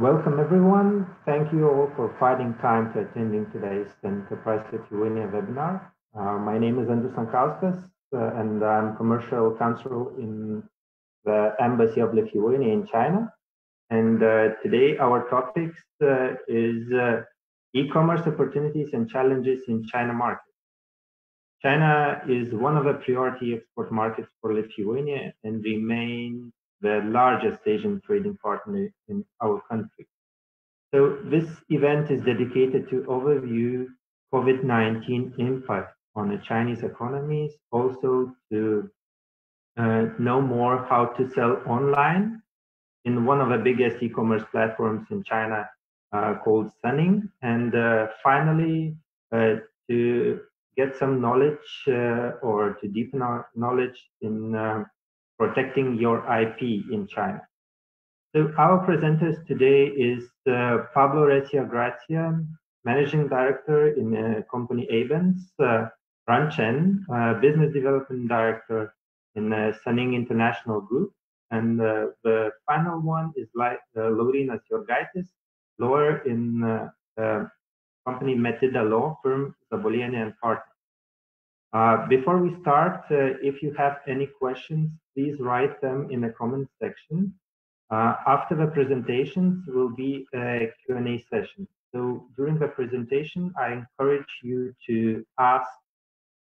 Welcome, everyone. Thank you all for finding time to attending today's Enterprise Lithuania webinar. My name is Andrius Sankauskas, and I'm Commercial Counsel in the Embassy of Lithuania in China. And today our topic is e-commerce opportunities and challenges in China market. China is one of the priority export markets for Lithuania and remains the largest Asian trading partner in our country. So this event is dedicated to overview COVID-19 impact on the Chinese economies, also to know more how to sell online in one of the biggest e-commerce platforms in China called Sunning, and finally to get some knowledge or to deepen our knowledge in protecting your IP in China. So our presenters today is Pablo Recio Grazia, Managing Director in the company Avens, Ran Chen, Business Development Director in the Sunning International Group, and the final one is Laurynas Jurgaitis, lawyer in company Metida Law Firm, Zaboliani and Partners. Before we start, if you have any questions, please write them in the comment section. After the presentations will be a Q&A session. So during the presentation, I encourage you to ask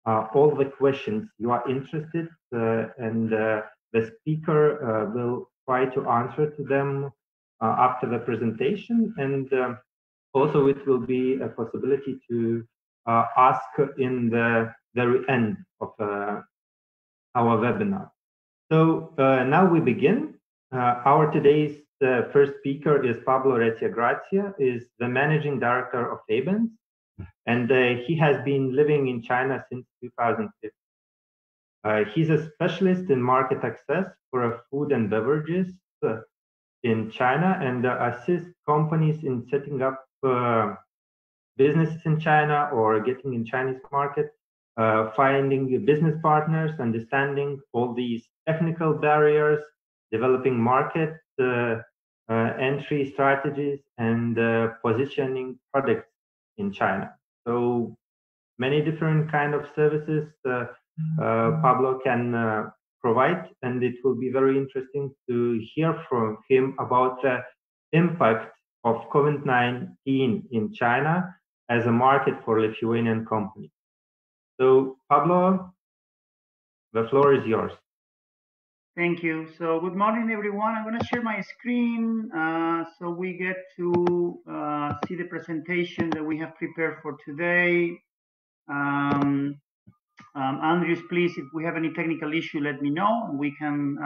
all the questions you are interested and the speaker will try to answer to them after the presentation. And also it will be a possibility to ask in the very end of our webinar. So now we begin. Our today's first speaker is Pablo Recio Grazia, is the Managing Director of Avens, and he has been living in China since 2015. He's a specialist in market access for food and beverages in China and assists companies in setting up businesses in China or getting in Chinese market, finding business partners, understanding all these technical barriers, developing market entry strategies, and positioning products in China. So many different kind of services Pablo can provide, and it will be very interesting to hear from him about the impact of COVID-19 in China as a market for Lithuanian companies. So Pablo, the floor is yours. Thank you. So good morning, everyone. I'm going to share my screen so we get to see the presentation that we have prepared for today. Andrews, please, if we have any technical issue, let me know. We can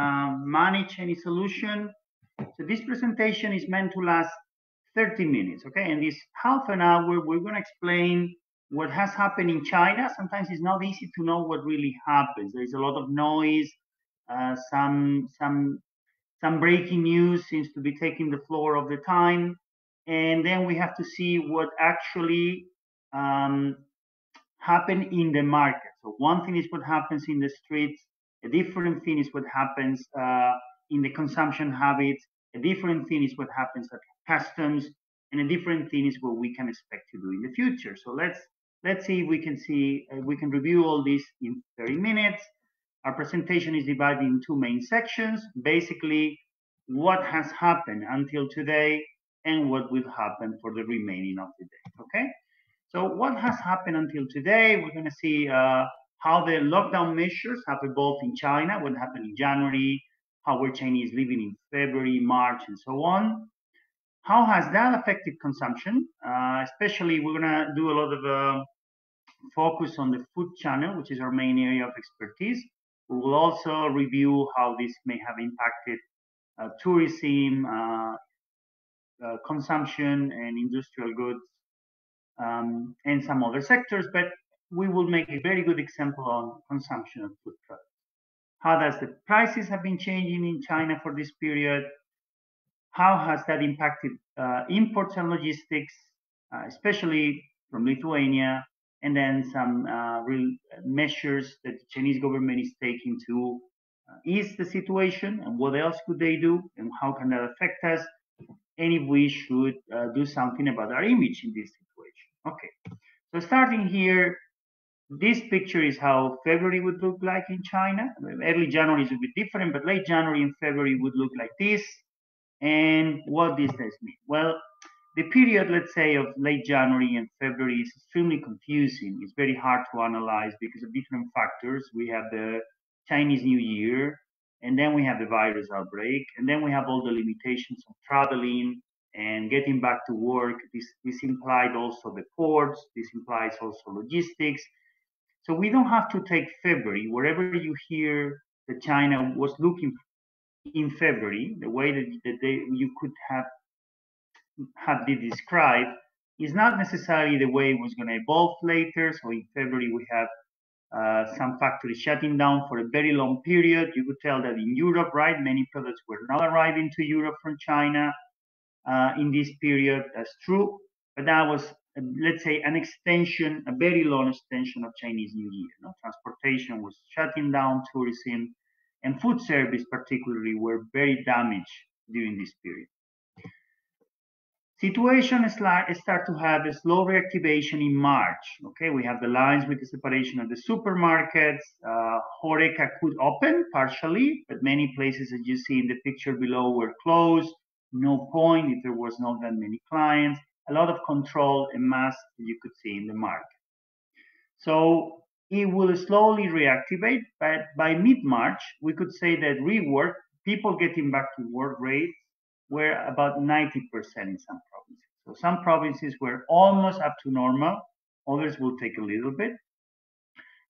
manage any solution. So this presentation is meant to last 30 minutes, okay? And this half an hour, we're going to explain what has happened in China. Sometimes it's not easy to know what really happens. There is a lot of noise. Some breaking news seems to be taking the floor of the time, and then we have to see what actually happened in the market. So one thing is what happens in the streets, a different thing is what happens in the consumption habits, a different thing is what happens at customs, and a different thing is what we can expect to do in the future. So let's see if we can review all this in 30 minutes. Our presentation is divided in two main sections, basically what has happened until today and what will happen for the remaining of the day, okay? So what has happened until today, we're gonna see how the lockdown measures have evolved in China, what happened in January, how were Chinese living in February, March, and so on. How has that affected consumption? Especially, we're gonna do a lot of focus on the food channel, which is our main area of expertise. We will also review how this may have impacted tourism, consumption, and industrial goods, and some other sectors, but we will make a very good example on consumption of food products. How does the prices have been changing in China for this period? How has that impacted imports and logistics, especially from Lithuania? And then some real measures that the Chinese government is taking to ease the situation, and what else could they do, and how can that affect us? and if we should do something about our image in this situation. Okay, so starting here, this picture is how February would look like in China. Early January is a bit different, but late January and February would look like this. And what this does mean? Well, the period, let's say, of late January and February is extremely confusing. It's very hard to analyze because of different factors. We have the Chinese New Year, and then we have the virus outbreak, and then we have all the limitations of traveling and getting back to work. This implied also the ports. This implies also logistics. So we don't have to take February, wherever you hear that China was looking in February, the way that you could have it described is not necessarily the way it was going to evolve later. So in February, we have some factories shutting down for a very long period. You could tell that in Europe, right, many products were not arriving to Europe from China in this period. That's true. But that was, let's say, an extension, a very long extension of Chinese New Year. You know? Transportation was shutting down, tourism, and food service particularly were very damaged during this period. Situation start to have a slow reactivation in March. Okay, we have the lines with the separation of the supermarkets. HoReCa could open partially, but many places, as you see in the picture below, were closed. No point if there was not that many clients. A lot of control and mass that you could see in the market. So it will slowly reactivate, but by mid-March, we could say that rework, people getting back to work rates, were about 90% in some provinces. So some provinces were almost up to normal, others will take a little bit.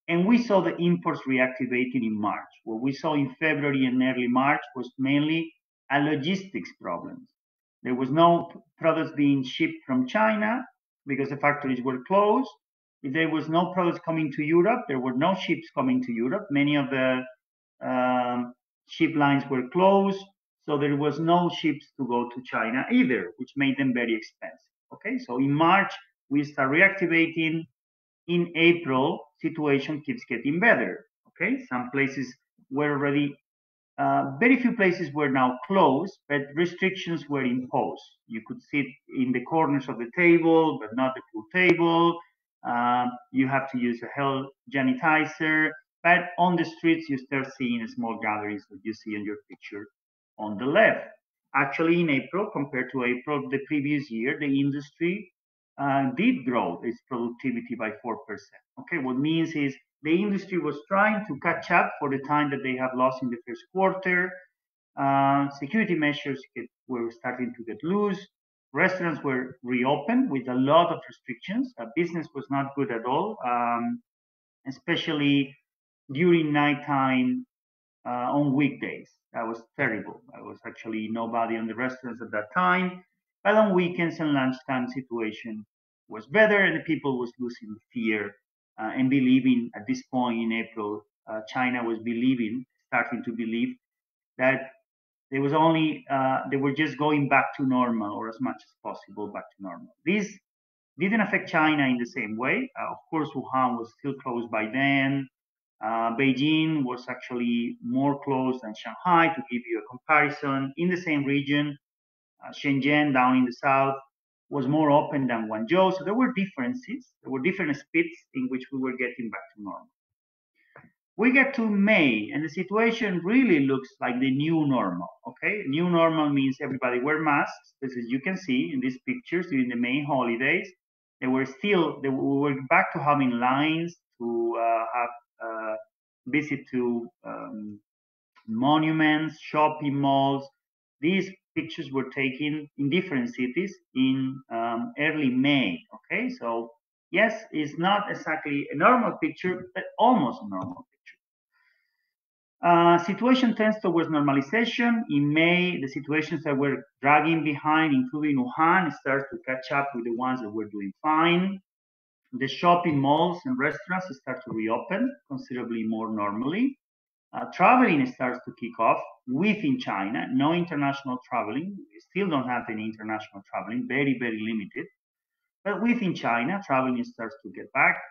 And we saw the imports reactivating in March. What we saw in February and early March was mainly a logistics problem. There was no products being shipped from China because the factories were closed. If there was no products coming to Europe, there were no ships coming to Europe. Many of the ship lines were closed. So there was no ships to go to China either, which made them very expensive. Okay, so in March, we start reactivating. In April, situation keeps getting better. Okay, some places were already, very few places were now closed, but restrictions were imposed. You could sit in the corners of the table, but not the full table. You have to use a hand sanitizer, but on the streets, you start seeing small gatherings that you see in your picture on the left. Actually, in April, compared to April of the previous year, the industry did grow its productivity by 4%. Okay, what means is the industry was trying to catch up for the time that they have lost in the first quarter. Security measures were starting to get loose. Restaurants were reopened with a lot of restrictions. Business was not good at all, especially during nighttime on weekdays. That was terrible. There was actually nobody in the restaurants at that time. But on weekends and lunchtime, situation was better, and the people was losing fear and believing at this point in April, China was starting to believe that there was only, they were just going back to normal, or as much as possible back to normal. This didn't affect China in the same way. Of course, Wuhan was still closed by then. Beijing was actually more closed than Shanghai, to give you a comparison. In the same region, Shenzhen down in the south was more open than Guangzhou. So there were differences. There were different speeds in which we were getting back to normal. We get to May, and the situation really looks like the new normal. Okay, new normal means everybody wear masks. This is, you can see in these pictures during the May holidays. We were back to having lines to have visit to monuments, shopping malls. These pictures were taken in different cities in early May. Okay, so yes, it's not exactly a normal picture, but almost a normal picture. Situation tends towards normalization. In May, the situations that were dragging behind, including Wuhan, start to catch up with the ones that were doing fine. The shopping malls and restaurants start to reopen considerably more normally. Traveling starts to kick off within China. No international traveling. We still don't have any international traveling, very, very limited. But within China, traveling starts to get back.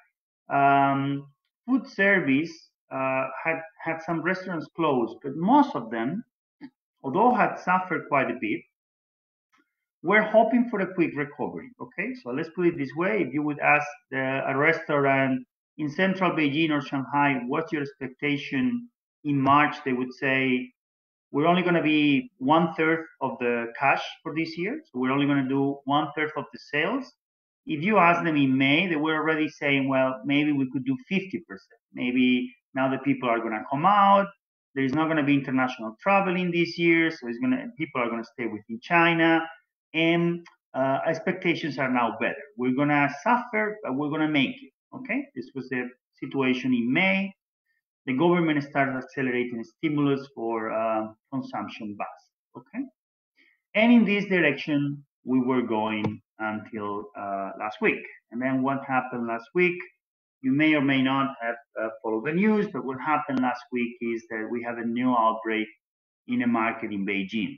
Food service had some restaurants closed, but most of them, although had suffered quite a bit, we're hoping for a quick recovery. Okay, so let's put it this way: if you would ask a restaurant in central Beijing or Shanghai, what's your expectation in March, they would say, we're only going to be 1/3 of the cash for this year. So we're only going to do 1/3 of the sales. If you ask them in May, they were already saying, well, maybe we could do 50%. Maybe now the people are going to come out. There is not going to be international traveling this year. So people are going to stay within China. And expectations are now better. We're going to suffer, but we're going to make it. Okay, this was the situation in May. The government started accelerating stimulus for consumption bust. Okay, and in this direction we were going until last week. And then what happened last week? You may or may not have followed the news, but what happened last week is that we have a new outbreak in a market in Beijing.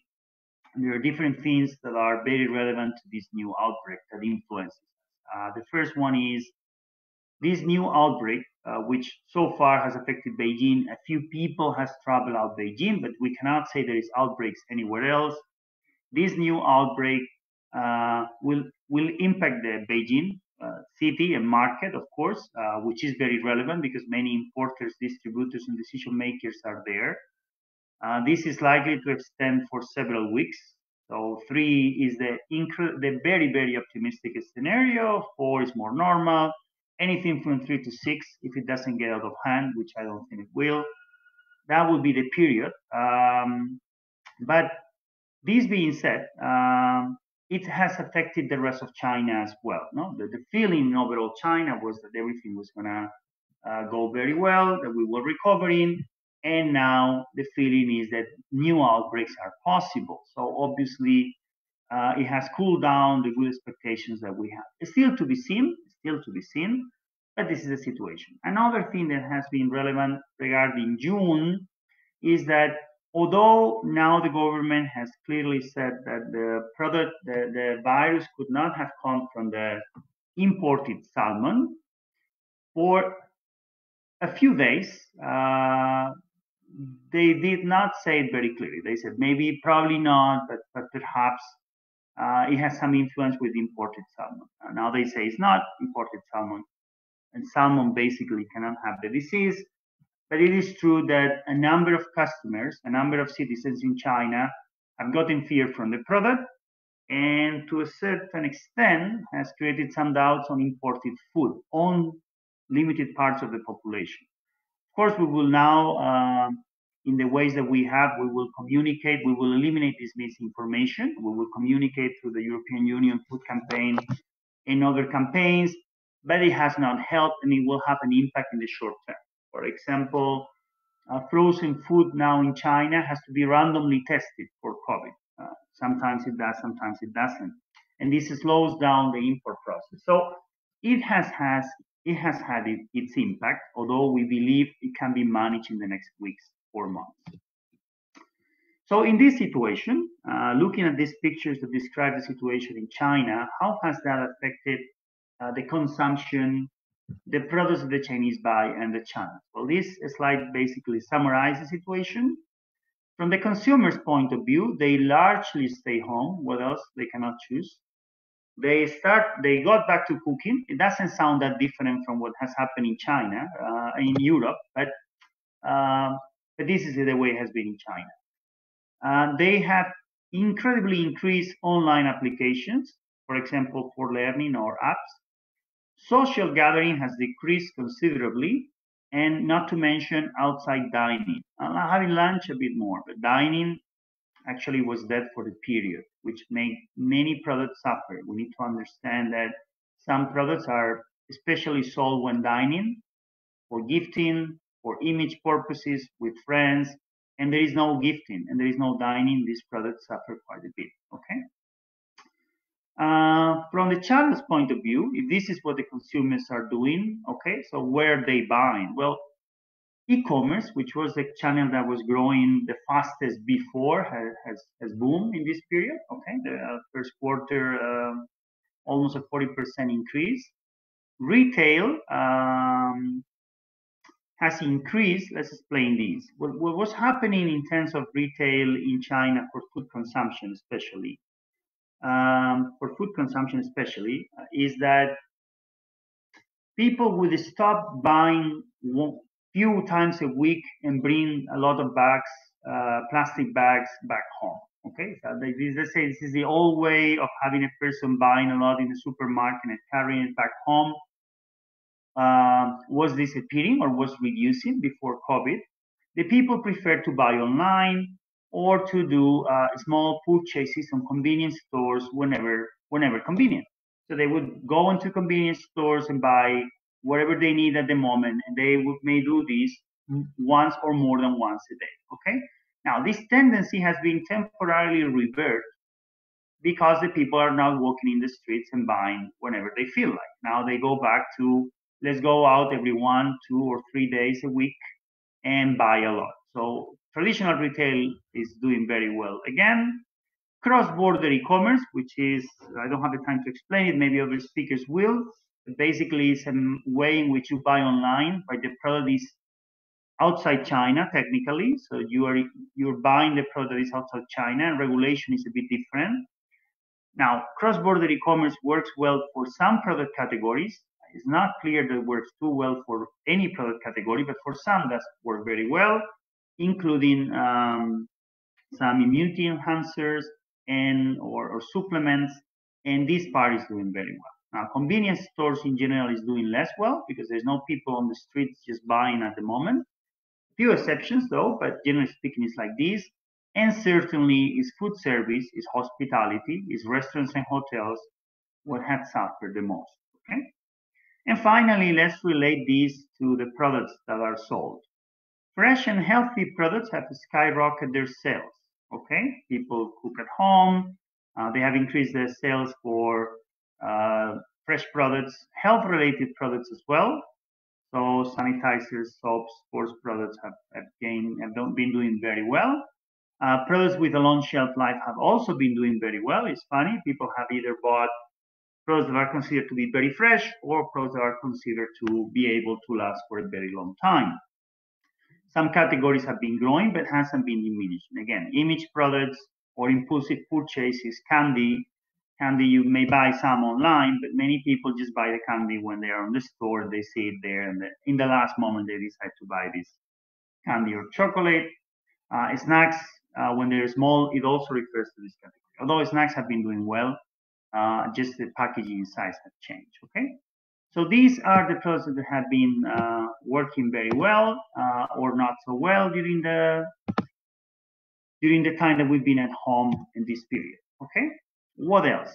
And there are different things that are very relevant to this new outbreak that influences. The first one is this new outbreak, which so far has affected Beijing. A few people has traveled out Beijing, but we cannot say there is outbreaks anywhere else. This new outbreak will impact the Beijing city and market, of course, which is very relevant because many importers, distributors, and decision makers are there. This is likely to extend for several weeks. So 3 is the very, very optimistic scenario. 4 is more normal. Anything from 3 to 6, if it doesn't get out of hand, which I don't think it will, that will be the period. But this being said, it has affected the rest of China as well. No, the feeling in overall China was that everything was going to go very well, that we were recovering, and now the feeling is that new outbreaks are possible. So obviously, it has cooled down the good expectations that we have. It's still to be seen, but this is the situation. Another thing that has been relevant regarding June is that although now the government has clearly said that the virus could not have come from the imported salmon, for a few days, they did not say it very clearly. They said maybe, probably not, but perhaps it has some influence with imported salmon. Now they say it's not imported salmon, and salmon basically cannot have the disease. But it is true that a number of customers, a number of citizens in China have gotten fear from the product, and to a certain extent has created some doubts on imported food on limited parts of the population. Of course, we will now, in the ways that we have, we will communicate, we will eliminate this misinformation. We will communicate through the European Union food campaign and other campaigns, but it has not helped, and it will have an impact in the short term. For example, frozen food now in China has to be randomly tested for COVID. Sometimes it does, sometimes it doesn't. And this slows down the import process. So it has had its impact, although we believe it can be managed in the next weeks or months. So in this situation, looking at these pictures that describe the situation in China, how has that affected the consumption, the products that the Chinese buy, and the channels? Well, this slide basically summarizes the situation. From the consumer's point of view, they largely stay home. What else? They cannot choose. They got back to cooking. It doesn't sound that different from what has happened in China, in Europe, but this is the way it has been in China. They have incredibly increased online applications, for example, for learning or apps. Social gathering has decreased considerably, and not to mention outside dining. Having lunch a bit more, but dining actually was dead for the period, which made many products suffer. We need to understand that some products are especially sold when dining, for gifting, for image purposes with friends, and there is no gifting and there is no dining. These products suffer quite a bit. Okay. From the channel's point of view, if this is what the consumers are doing, okay, so where are they buying? Well, e-commerce, which was the channel that was growing the fastest before, has boomed in this period. Okay, the first quarter, almost a 40% increase. Retail has increased. Let's explain these. What was happening in terms of retail in China for food consumption, especially? for food consumption especially, is that people would stop buying few times a week and bring a lot of bags, plastic bags, back home. Okay, so let's say this is the old way of having a person buying a lot in the supermarket and carrying it back home. Was disappearing or was reducing before COVID. The people prefer to buy online or to do small purchases on convenience stores whenever convenient. So they would go into convenience stores and buy whatever they need at the moment, and they may do this once or more than once a day. Okay. Now this tendency has been temporarily reversed because the people are now walking in the streets and buying whenever they feel like. Now they go back to, let's go out every 1, 2, or 3 days a week and buy a lot. So traditional retail is doing very well. Again, cross-border e-commerce, which is, I don't have the time to explain it, maybe other speakers will. But basically, it's a way in which you buy online, but the product is outside China, technically. So you're buying the product that is outside China, and regulation is a bit different. Now, cross-border e-commerce works well for some product categories. It's not clear that it works too well for any product category, but for some that work very well, including some immunity enhancers and or supplements, and this part is doing very well. Now, convenience stores in general is doing less well because there's no people on the streets just buying at the moment. Few exceptions though, but generally speaking, it's like this. And certainly is food service, is hospitality, is restaurants and hotels what had suffered the most. Okay. And finally, let's relate these to the products that are sold. Fresh and healthy products have skyrocketed their sales. Okay, people cook at home. They have increased their sales for fresh products, health-related products as well. So sanitizers, soaps, sports products have been doing very well. Products with a long shelf life have also been doing very well. It's funny, people have either bought products that are considered to be very fresh or products that are considered to be able to last for a very long time. Some categories have been growing, but hasn't been diminishing. Again, image products or impulsive purchases, candy, you may buy some online, but many people just buy the candy when they are on the store, they see it there, and in the last moment they decide to buy this candy or chocolate. Snacks, when they're small, it also refers to this category. Although snacks have been doing well, just the packaging size has changed, okay? So these are the products that have been working very well or not so well during the time that we've been at home in this period. Okay, what else?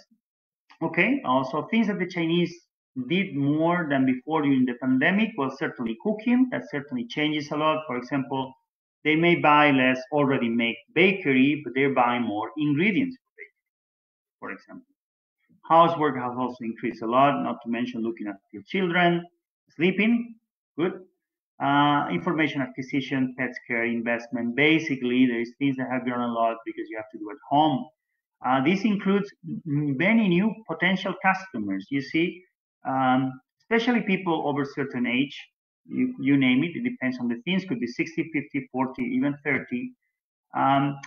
Okay, also things that the Chinese did more than before during the pandemic. Well, certainly cooking. That certainly changes a lot. For example, they may buy less already made bakery, but they're buying more ingredients for bakery, for example. Housework has also increased a lot, not to mention looking after your children, sleeping, good. Information acquisition, pet care, investment. Basically, there's things that have grown a lot because you have to do at home. This includes many new potential customers. You see, especially people over a certain age, you name it, it depends on the things, could be 60, 50, 40, even 30.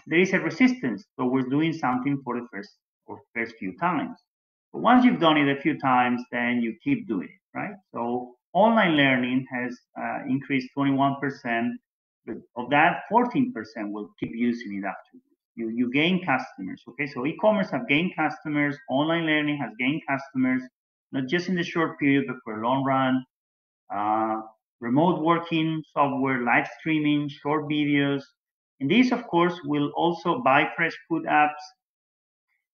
There is a resistance towards doing something for the first few times. But once you've done it a few times, then you keep doing it, right? So online learning has increased 21%, but of that, 14% will keep using it afterwards. You gain customers, okay? So e-commerce have gained customers, online learning has gained customers, not just in the short period, but for a long run. Remote working, software, live streaming, short videos. And these, of course, will also buy fresh food apps.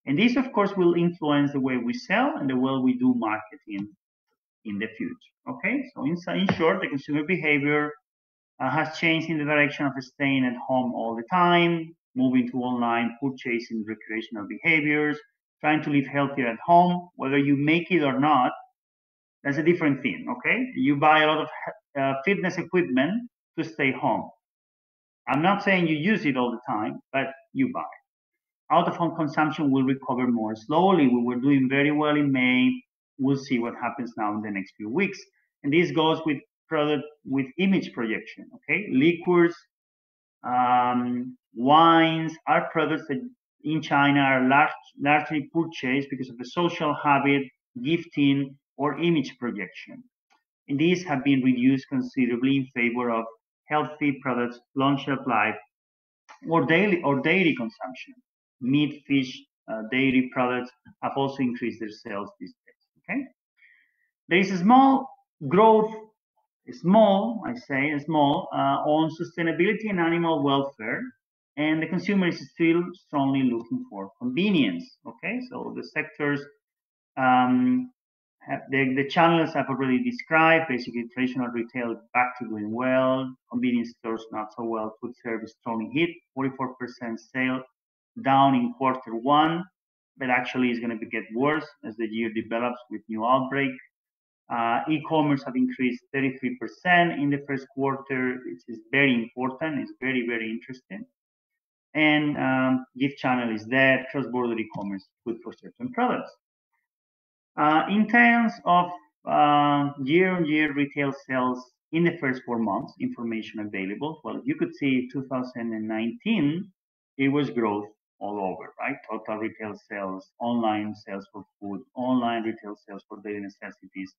And this, of course, will influence the way we sell and the way we do marketing in the future. Okay, so in short, the consumer behavior has changed in the direction of staying at home all the time, moving to online purchasing, recreational behaviors, trying to live healthier at home. Whether you make it or not, that's a different thing. Okay, you buy a lot of fitness equipment to stay home. I'm not saying you use it all the time, but you buy. Out-of-home consumption will recover more slowly. We were doing very well in May. We'll see what happens now in the next few weeks. And this goes with product with image projection, okay? Liquors, wines are products that in China are largely purchased because of the social habit, gifting, or image projection. And these have been reduced considerably in favor of healthy products, long shelf life, or dairy consumption. Meat, fish, dairy products have also increased their sales these days. Okay, there is a small growth, on sustainability and animal welfare, and the consumer is still strongly looking for convenience. Okay, so the sectors, the channels I've already described, basically traditional retail back to doing well, convenience stores not so well, food service strongly hit, 44% sale down in Q1, but actually is going to get worse as the year develops with new outbreak. E-commerce have increased 33% in the first quarter, which is very important. It's very, very interesting. And gift channel is there, cross-border e-commerce, good for certain products. In terms of year-on-year retail sales in the first 4 months, information available. Well, you could see 2019, it was growth all over, right? Total retail sales, online sales for food, online retail sales for daily necessities,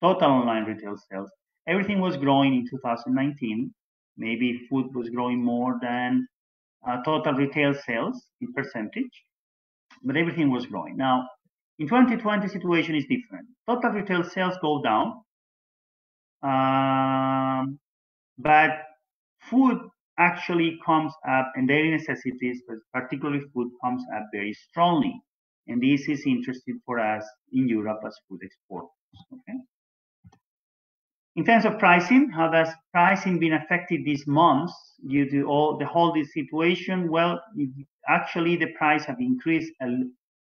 total online retail sales. Everything was growing in 2019. Maybe food was growing more than total retail sales in percentage, but everything was growing. Now, in 2020, situation is different. Total retail sales go down, but food actually comes up, and daily necessities, but particularly food, comes up very strongly. And this is interesting for us in Europe as food exporters. Okay. In terms of pricing, how does pricing been affected these months due to the whole this situation? Well, actually the price have increased,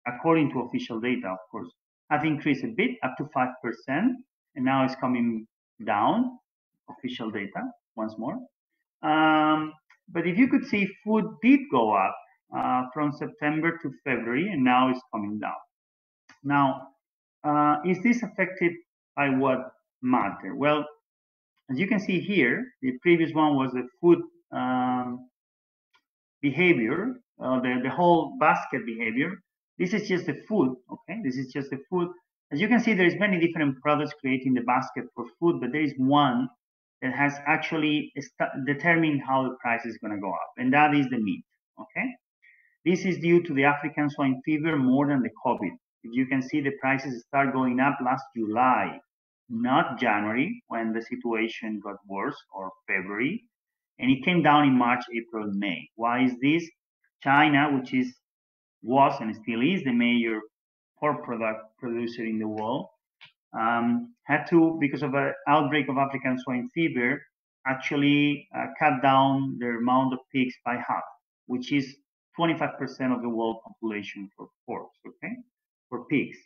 according to official data, of course, have increased a bit, up to 5%, and now it's coming down, official data, once more. But if you could see, food did go up from September to February, and now it's coming down. Now, is this affected by what matter? Well, as you can see here, the previous one was the food behavior, the whole basket behavior. This is just the food, okay? This is just the food. As you can see, there is many different products creating the basket for food, but there is one that has actually determined how the price is going to go up, and that is the meat, okay? This is due to the African swine fever more than the COVID. If you can see, the prices start going up last July, not January, when the situation got worse, or February, and it came down in March, April, May. Why is this? China, which was and still is the major pork product producer in the world, had to, because of an outbreak of African swine fever, actually cut down their amount of pigs by half, which is 25% of the world population for pork, okay, for pigs.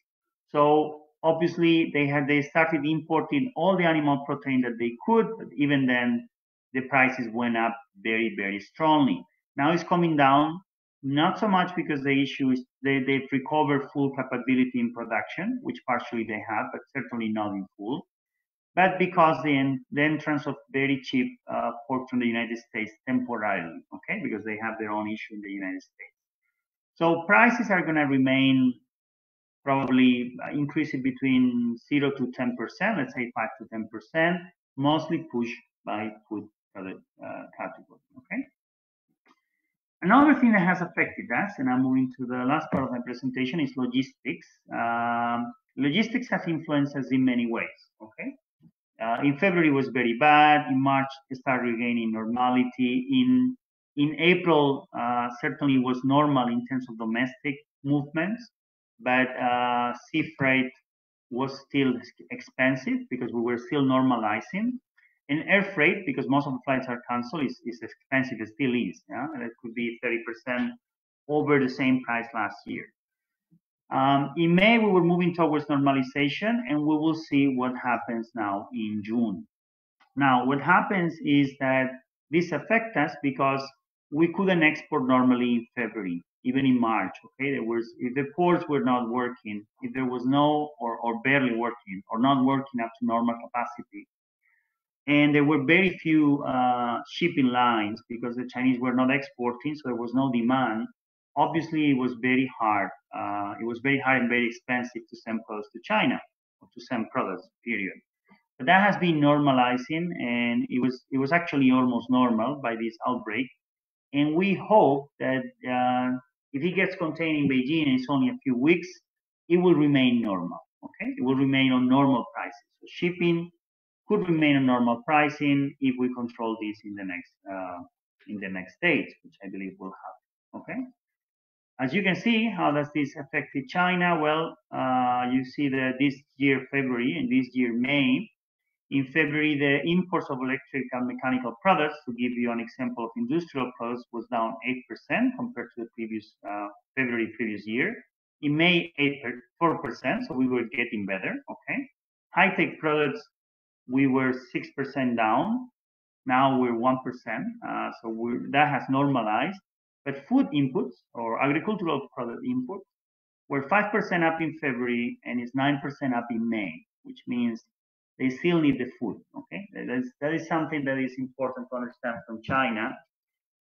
So obviously they started importing all the animal protein that they could, but even then the prices went up very, very strongly. Now it's coming down, not so much because the issue is they've recovered full capability in production, which partially they have, but certainly not in full, but because the entrance of very cheap pork from the United States temporarily, okay, because they have their own issue in the United States. So prices are going to remain probably increasing between 0 to 10%, let's say 5 to 10%, mostly pushed by food product category, okay? Another thing that has affected us, and I'm moving to the last part of my presentation, is logistics. Logistics has influenced us in many ways, okay? In February, it was very bad. In March, it started regaining normality. In April, certainly was normal in terms of domestic movements, but sea freight was still expensive because we were still normalizing. And air freight, because most of the flights are canceled, is expensive. It still is. Yeah? And it could be 30% over the same price last year. In May, we were moving towards normalization, and we will see what happens now in June. Now, what happens is that this affects us because we couldn't export normally in February, even in March. Okay, if the ports were not working, if there was no or barely working or not working up to normal capacity, and there were very few shipping lines because the Chinese were not exporting, so there was no demand. obviously it was very hard. It was very hard and very expensive to send products to China, or to send products, period. But that has been normalizing, and it was actually almost normal by this outbreak. And we hope that if it gets contained in Beijing and it's only a few weeks, it will remain normal. Okay, it will remain on normal prices. So shipping could remain on normal pricing if we control this in the next stage, which I believe will happen. Okay. As you can see, how does this affect China? Well, you see that this year February and this year May. In February, the imports of electrical and mechanical products, to give you an example of industrial products, was down 8% compared to the previous February previous year. In May, 4%, so we were getting better. Okay. High-tech products, we were 6% down. Now we're 1%. So that has normalized. But food inputs or agricultural product inputs were 5% up in February and is 9% up in May, which means they still need the food. Okay, that is something that is important to understand from China.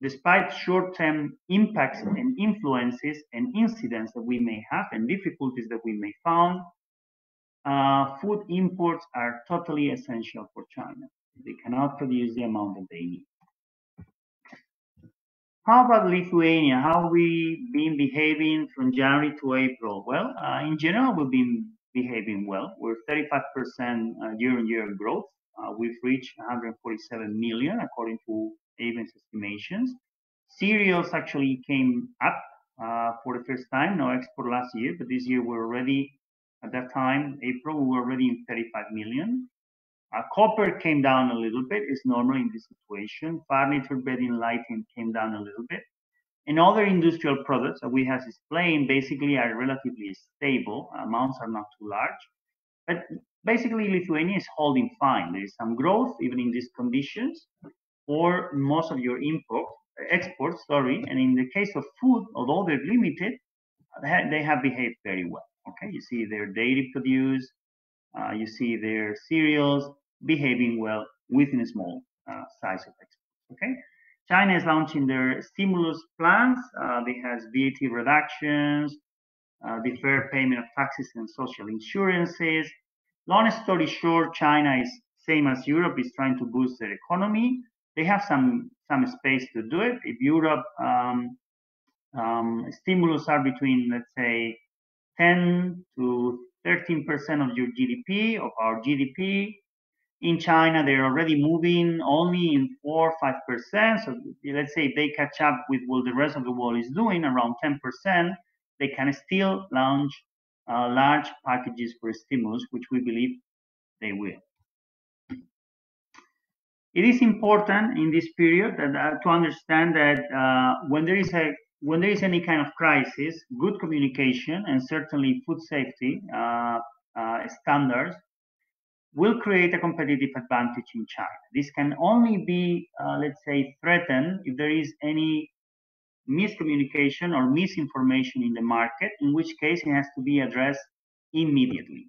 Despite short-term impacts and influences and incidents that we may have and difficulties that we may find, food imports are totally essential for China. They cannot produce the amount that they need. How about Lithuania? How have we been behaving from January to April? Well, in general, we've been behaving well. We're 35% year-on-year growth. We've reached 147 million according to Avon's estimations. Cereals actually came up for the first time. No export last year, but this year we're already, at that time, April, we were already in 35 million. Copper came down a little bit. It's normal in this situation. Furniture, bedding, lighting came down a little bit. And other industrial products that we have explained basically are relatively stable. Amounts are not too large. But basically, Lithuania is holding fine. There is some growth, even in these conditions, for most of your exports. And in the case of food, although they're limited, they have behaved very well. Okay, you see their dairy produce, you see their cereals behaving well within a small size of exports. Okay. China is launching their stimulus plans. They have VAT reductions, deferred payment of taxes and social insurances. Long story short, China is same as Europe, is trying to boost their economy. They have some space to do it. If Europe stimulus are between, let's say, 10 to 13% of your GDP, of our GDP. In China, they're already moving only in 4 or 5%. So let's say if they catch up with what the rest of the world is doing, around 10%, they can still launch large packages for stimulus, which we believe they will. It is important in this period to understand that when there is any kind of crisis, good communication and certainly food safety standards will create a competitive advantage in China. This can only be, let's say, threatened if there is any miscommunication or misinformation in the market, in which case it has to be addressed immediately.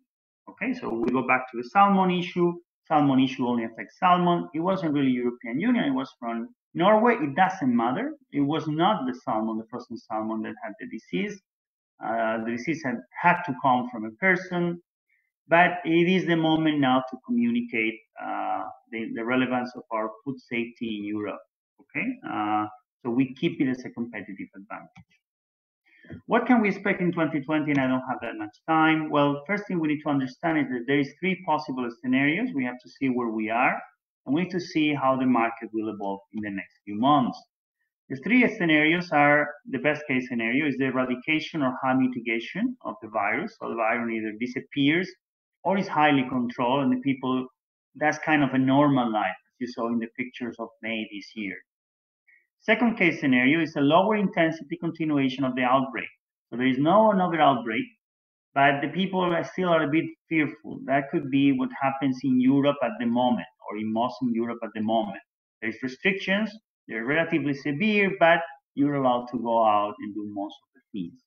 Okay, so we go back to the salmon issue. Salmon issue only affects salmon. It wasn't really European Union. It was from Norway. It doesn't matter. It was not the salmon, the frozen salmon, that had the disease. The disease had to come from a person. But it is the moment now to communicate the relevance of our food safety in Europe. Okay, so we keep it as a competitive advantage. What can we expect in 2020? And I don't have that much time. Well, first thing we need to understand is that there is 3 possible scenarios. We have to see where we are, and we need to see how the market will evolve in the next few months. The 3 scenarios are: the best case scenario is the eradication or high mitigation of the virus. So the virus either disappears or is highly controlled, and the people, that's kind of a normal life, as you saw in the pictures of May this year. Second case scenario is a lower intensity continuation of the outbreak. So there is no another outbreak, but the people are still a bit fearful. That could be what happens in Europe at the moment, or in most in Europe at the moment. There's restrictions, they're relatively severe, but you're allowed to go out and do most of the things.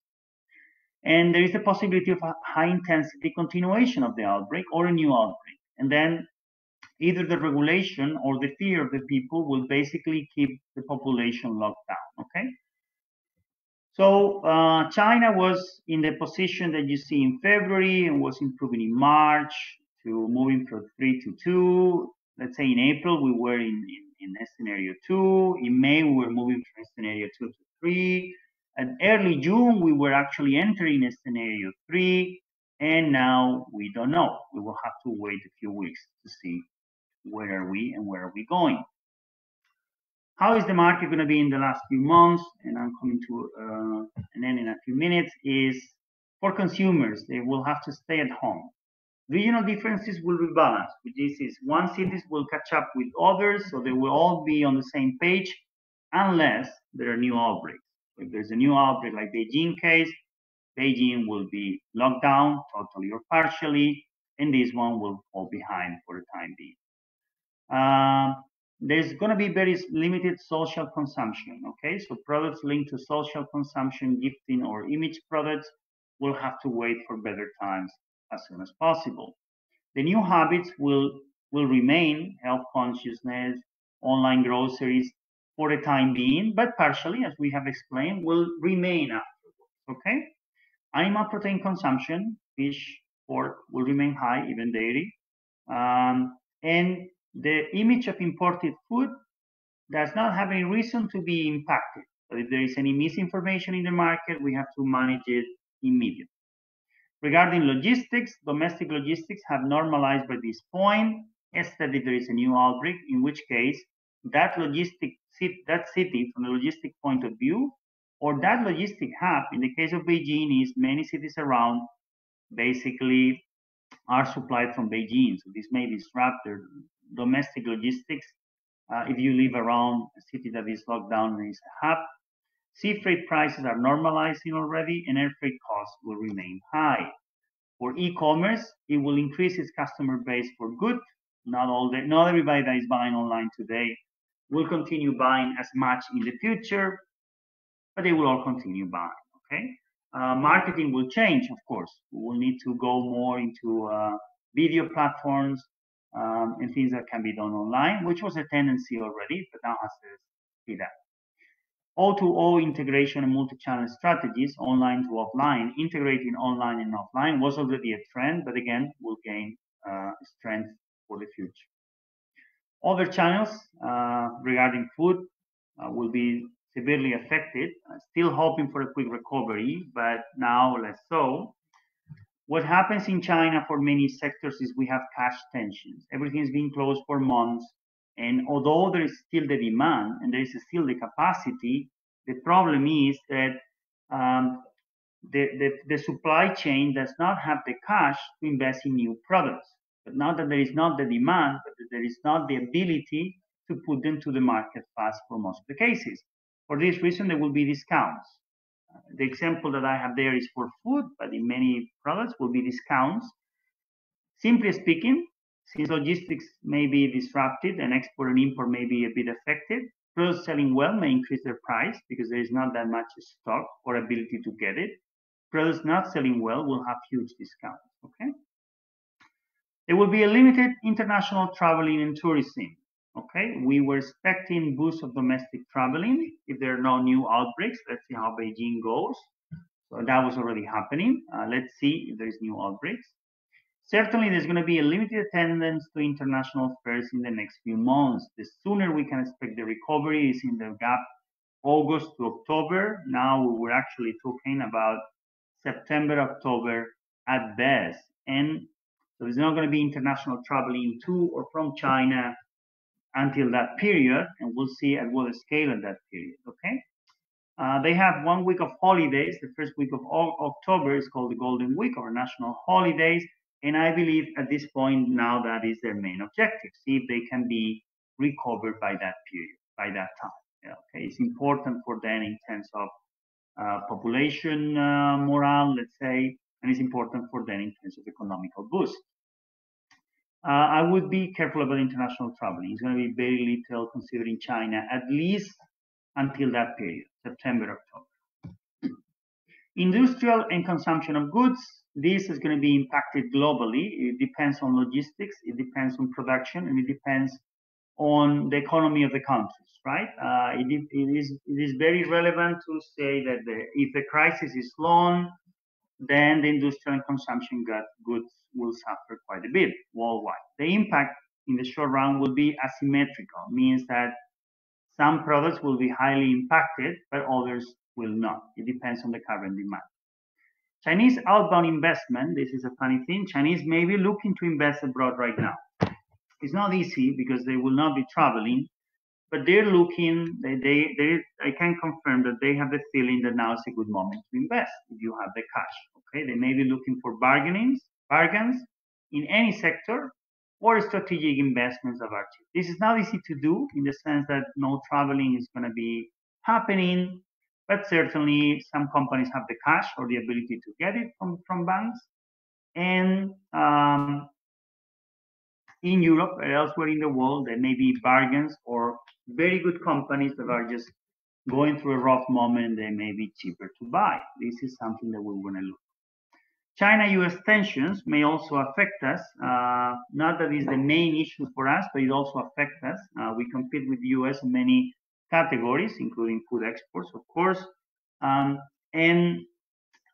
And there is the possibility of a high intensity continuation of the outbreak or a new outbreak. And then either the regulation or the fear of the people will basically keep the population locked down. Okay. So China was in the position that you see in February and was improving in March to moving from 3 to 2. Let's say in April, we were in scenario 2. In May, we were moving from scenario 2 to 3. And early June, we were actually entering scenario 3. And now we don't know. We will have to wait a few weeks to see where are we and where are we going. How is the market going to be in the last few months? And I'm coming to an end in a few minutes. Is for consumers, they will have to stay at home. Regional differences will rebalance. This is one cities will catch up with others, so they will all be on the same page, unless there are new outbreaks. If there's a new outbreak like Beijing case, Beijing will be locked down totally or partially, and this one will fall behind for the time being. There's going to be very limited social consumption, okay? So products linked to social consumption, gifting, or image products will have to wait for better times as soon as possible. The new habits will remain, health consciousness, online groceries for the time being, but partially, as we have explained, will remain afterwards, okay? Animal protein consumption, fish, pork, will remain high, even dairy. And the image of imported food does not have any reason to be impacted. So if there is any misinformation in the market, we have to manage it immediately. Regarding logistics, domestic logistics have normalized by this point, except if there is a new outbreak, in which case that city, from the logistic point of view, or that logistic hub, in the case of Beijing, is many cities around, basically are supplied from Beijing. So this may disrupt their domestic logistics if you live around a city that is locked down and is a hub. Sea freight prices are normalizing already, and air freight costs will remain high. For e-commerce, it will increase its customer base for good. Not everybody that is buying online today will continue buying as much in the future, but they will all continue buying, okay? Marketing will change, of course. We will need to go more into video platforms and things that can be done online, which was a tendency already, but now has to speed up. O2O integration and multi-channel strategies, online to offline, integrating online and offline was already a trend, but again, will gain strength for the future. Other channels regarding food will be severely affected, still hoping for a quick recovery, but now less so. What happens in China for many sectors is we have cash tensions. Everything is being closed for months. And although there is still the demand and there is still the capacity, the problem is that the supply chain does not have the cash to invest in new products. But not that there is not the demand, but that there is not the ability to put them to the market fast for most of the cases. For this reason, there will be discounts. The example that I have there is for food, but in many products will be discounts. Simply speaking, since logistics may be disrupted and export and import may be a bit affected, products selling well may increase their price because there is not that much stock or ability to get it. Products not selling well will have huge discounts, okay? There will be a limited international traveling and tourism, okay? We were expecting boost of domestic traveling if there are no new outbreaks. Let's see how Beijing goes. So that was already happening. Let's see if there is new outbreaks. Certainly, there's going to be a limited attendance to international fairs in the next few months. The sooner we can expect the recovery is in the gap August to October. Now we're actually talking about September, October at best. And so there's not going to be international traveling to or from China until that period. And we'll see at what scale at that period, okay? They have 1 week of holidays. The first week of October is called the Golden Week or national holidays. And I believe at this point now that is their main objective. See if they can be recovered by that period, by that time. Yeah, okay, it's important for them in terms of population morale, let's say, and it's important for them in terms of economical boost. I would be careful about international traveling. It's going to be very little considering China, at least until that period, September, October. Industrial and consumption of goods. This is going to be impacted globally. It depends on logistics, it depends on production, and it depends on the economy of the countries, right? It is very relevant to say that if the crisis is long, then the industrial and consumption goods will suffer quite a bit worldwide. The impact in the short run will be asymmetrical, means that some products will be highly impacted, but others will not. It depends on the current demand. Chinese outbound investment, this is a funny thing, Chinese may be looking to invest abroad right now. It's not easy because they will not be traveling, but they're looking, I can confirm that they have the feeling that now is a good moment to invest if you have the cash, okay? They may be looking for bargains in any sector or strategic investments that are cheap. This is not easy to do in the sense that no traveling is going to be happening, but certainly some companies have the cash or the ability to get it from banks. And in Europe or elsewhere in the world, there may be bargains or very good companies that are just going through a rough moment. They may be cheaper to buy. This is something that we want to look. China-US tensions may also affect us. Not that it's the main issue for us, but it also affects us. We compete with the US in many categories, including food exports, of course. And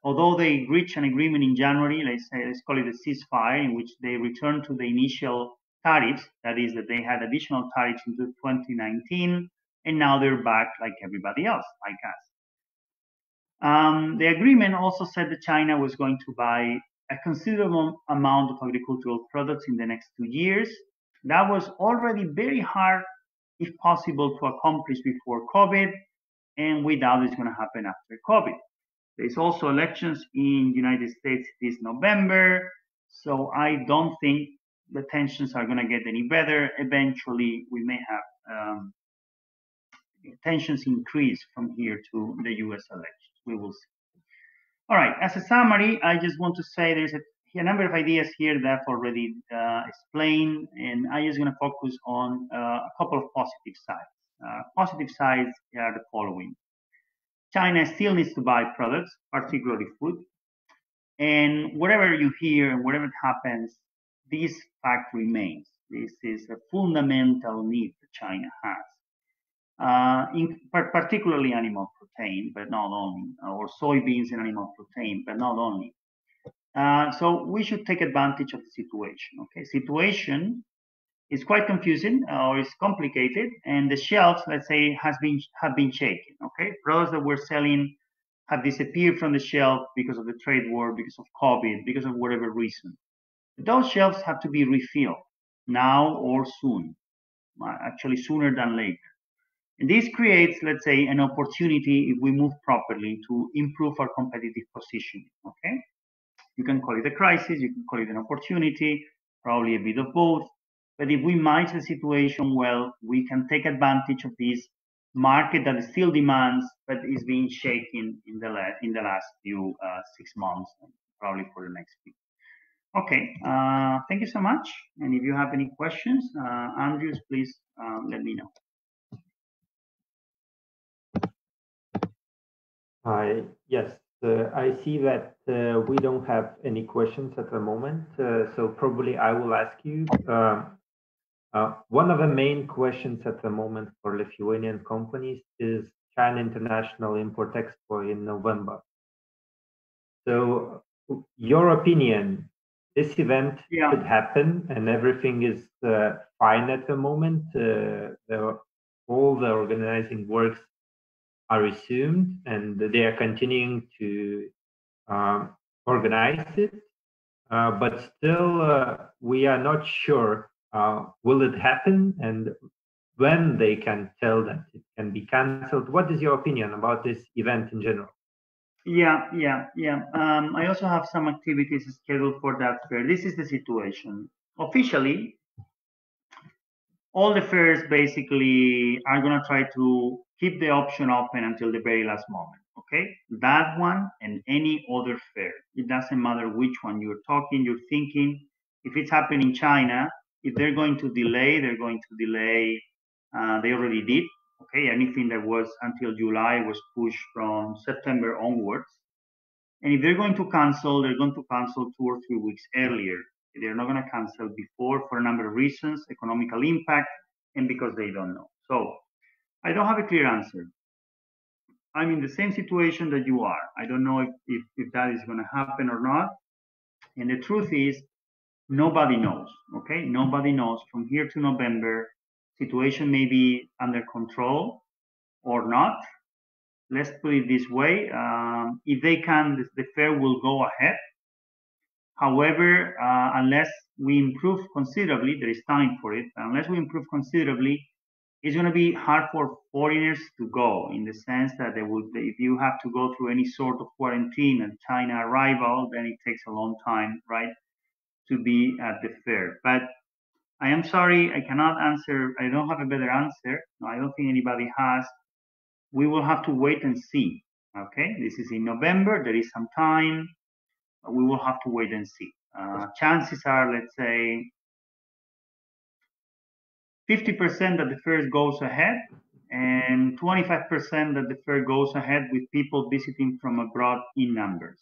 although they reached an agreement in January, let's call it a ceasefire, in which they returned to the initial tariffs, that is, that they had additional tariffs into 2019, and now they're back like everybody else, like us. The agreement also said that China was going to buy a considerable amount of agricultural products in the next 2 years. That was already very hard, if possible, to accomplish before COVID, and we doubt it's going to happen after COVID. There's also elections in the United States this November, so I don't think the tensions are going to get any better. Eventually, we may have tensions increase from here to the US elections. We will see. All right, as a summary, I just want to say there's a number of ideas here that I've already explained, and I'm just going to focus on a couple of positive sides. Positive sides are the following. China still needs to buy products, particularly food. And whatever you hear and whatever happens, this fact remains. This is a fundamental need that China has, particularly animal protein, but not only, or soybeans and animal protein, but not only. So we should take advantage of the situation. Okay, situation is quite confusing or is complicated, and the shelves, let's say, have been shaken. Okay, products that we're selling have disappeared from the shelf because of the trade war, because of COVID, because of whatever reason. Those shelves have to be refilled now or soon, actually sooner than later. And this creates, let's say, an opportunity, if we move properly, to improve our competitive positioning. Okay, you can call it a crisis, you can call it an opportunity, probably a bit of both. But if we manage the situation well, we can take advantage of this market that still demands, but is being shaken in the last few 6 months, probably for the next few. Okay, thank you so much. And if you have any questions, Andrews, please let me know. Yes, I see that we don't have any questions at the moment, so probably I will ask you. One of the main questions at the moment for Lithuanian companies is China International Import-Expo in November. So, your opinion, this event could happen and everything is fine at the moment. All the organizing works are resumed and they are continuing to organize it, but still we are not sure will it happen and when they can tell that it can be cancelled. What is your opinion about this event in general? I also have some activities scheduled for that fair. This is the situation. Officially, all the fairs basically are going to try to keep the option open until the very last moment. Okay, that one and any other fair. It doesn't matter which one you're thinking. If it's happening in China, if they're going to delay, they're going to delay. They already did. Okay, anything that was until July was pushed from September onwards. And if they're going to cancel, they're going to cancel 2 or 3 weeks earlier. They're not going to cancel before for a number of reasons: economical impact and because they don't know. So I don't have a clear answer. I'm in the same situation that you are. I don't know if that is going to happen or not. And the truth is, nobody knows, okay? Nobody knows. From here to November, situation may be under control or not. Let's put it this way. If they can, the fair will go ahead. However, unless we improve considerably, there is time for it. Unless we improve considerably, it's going to be hard for foreigners to go, in the sense that if you have to go through any sort of quarantine and China arrival, then it takes a long time, right, to be at the fair. But I am sorry, I cannot answer. I don't have a better answer. No, I don't think anybody has. We will have to wait and see. Okay, this is in November. There is some time. We will have to wait and see. Chances are, let's say, 50% that the fair goes ahead, and 25% that the fair goes ahead with people visiting from abroad in numbers.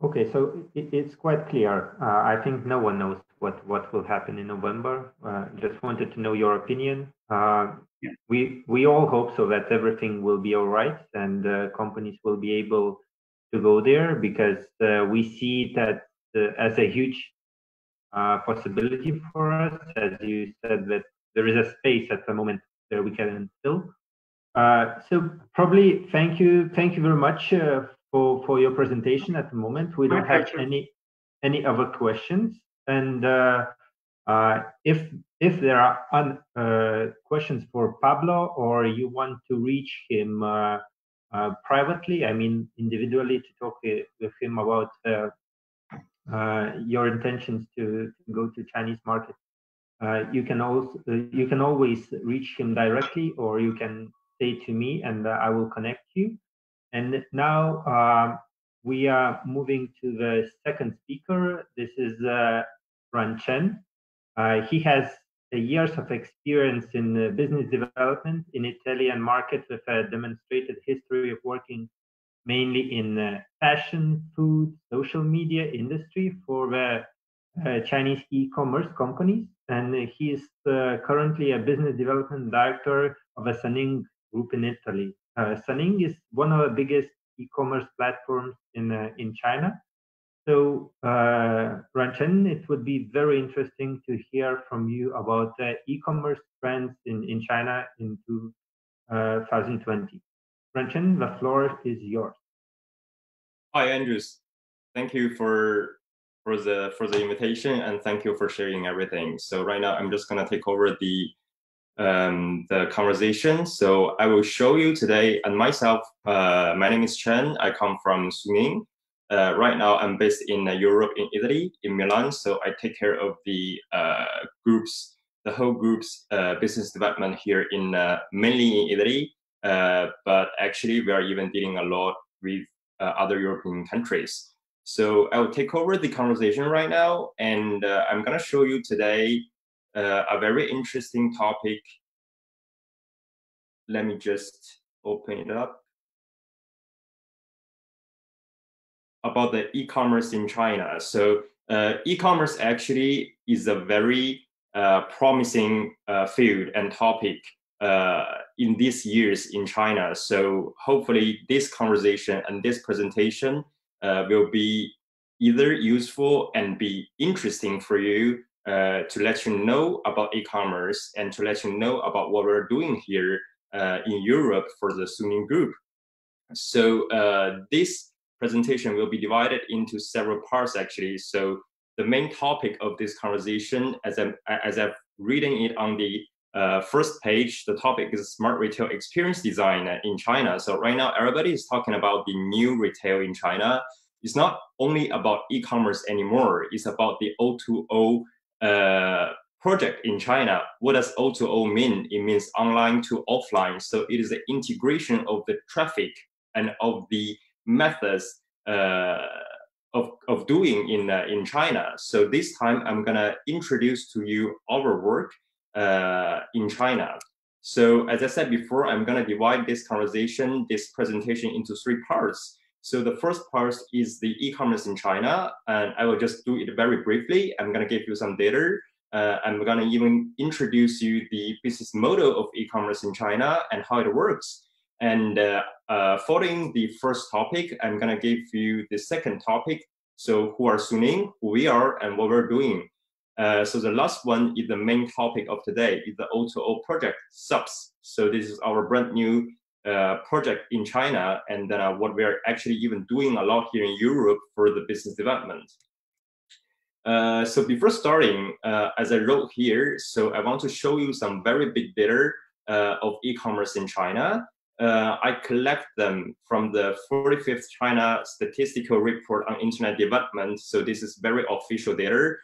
Okay, so it's quite clear. I think no one knows what will happen in November. Just wanted to know your opinion. Yeah. We all hope so that everything will be all right and companies will be able to go there, because we see that as a huge possibility for us. As you said, that there is a space at the moment where we can fill. So probably thank you very much for your presentation. At the moment, we don't have any other questions, and if there are questions for Pablo, or you want to reach him privately, I mean individually, to talk with him about your intentions to go to Chinese market, you can always reach him directly, or you can say to me, and I will connect you. And now we are moving to the second speaker. This is Ran Chen. He has years of experience in business development in Italian market, with a demonstrated history of working mainly in fashion, food, social media industry for the Chinese e-commerce companies. And he is currently a business development director of a Sanning group in Italy. Sanning is one of the biggest e-commerce platforms in China. So, Ranchen, it would be very interesting to hear from you about the e-commerce trends in China in 2020. Ranchen, the floor is yours. Hi, Andrews. Thank you for the invitation, and thank you for sharing everything. So right now, I'm just gonna take over the conversation. So I will show you today, and myself, my name is Chen. I come from Suning. Right now, I'm based in Europe, in Italy, in Milan. So I take care of the the whole group's business development here in mainly in Italy. But actually, we are even dealing a lot with other European countries. So I will take over the conversation right now, and I'm gonna show you today a very interesting topic. Let me just open it up. About the e-commerce in China. So e-commerce actually is a very promising field and topic in these years in China. So hopefully this conversation and this presentation will be either useful and be interesting for you to let you know about e-commerce and to let you know about what we're doing here in Europe for the Suning Group. So this presentation will be divided into several parts actually. So the main topic of this conversation, as I'm reading it on the first page, the topic is smart retail experience design in China. So right now, everybody is talking about the new retail in China. It's not only about e-commerce anymore. It's about the O2O project in China. What does O2O mean? It means online to offline. So it is the integration of the traffic and of the methods of doing in China. So this time I'm gonna introduce to you our work in China. So as I said before, I'm gonna divide this conversation, this presentation into three parts. So the first part is the e-commerce in China, and I will just do it very briefly. I'm going to give you some data. I'm going to even introduce you the business model of e-commerce in China and how it works. And following the first topic, I'm going to give you the second topic. So who are Suning, who we are, and what we're doing. So the last one is the main topic of today, is the O2O project, subs. So this is our brand new project in China, and what we're actually even doing a lot here in Europe for the business development. So before starting, as I wrote here, so I want to show you some very big data of e-commerce in China. I collect them from the 45th China Statistical Report on Internet Development. So this is very official data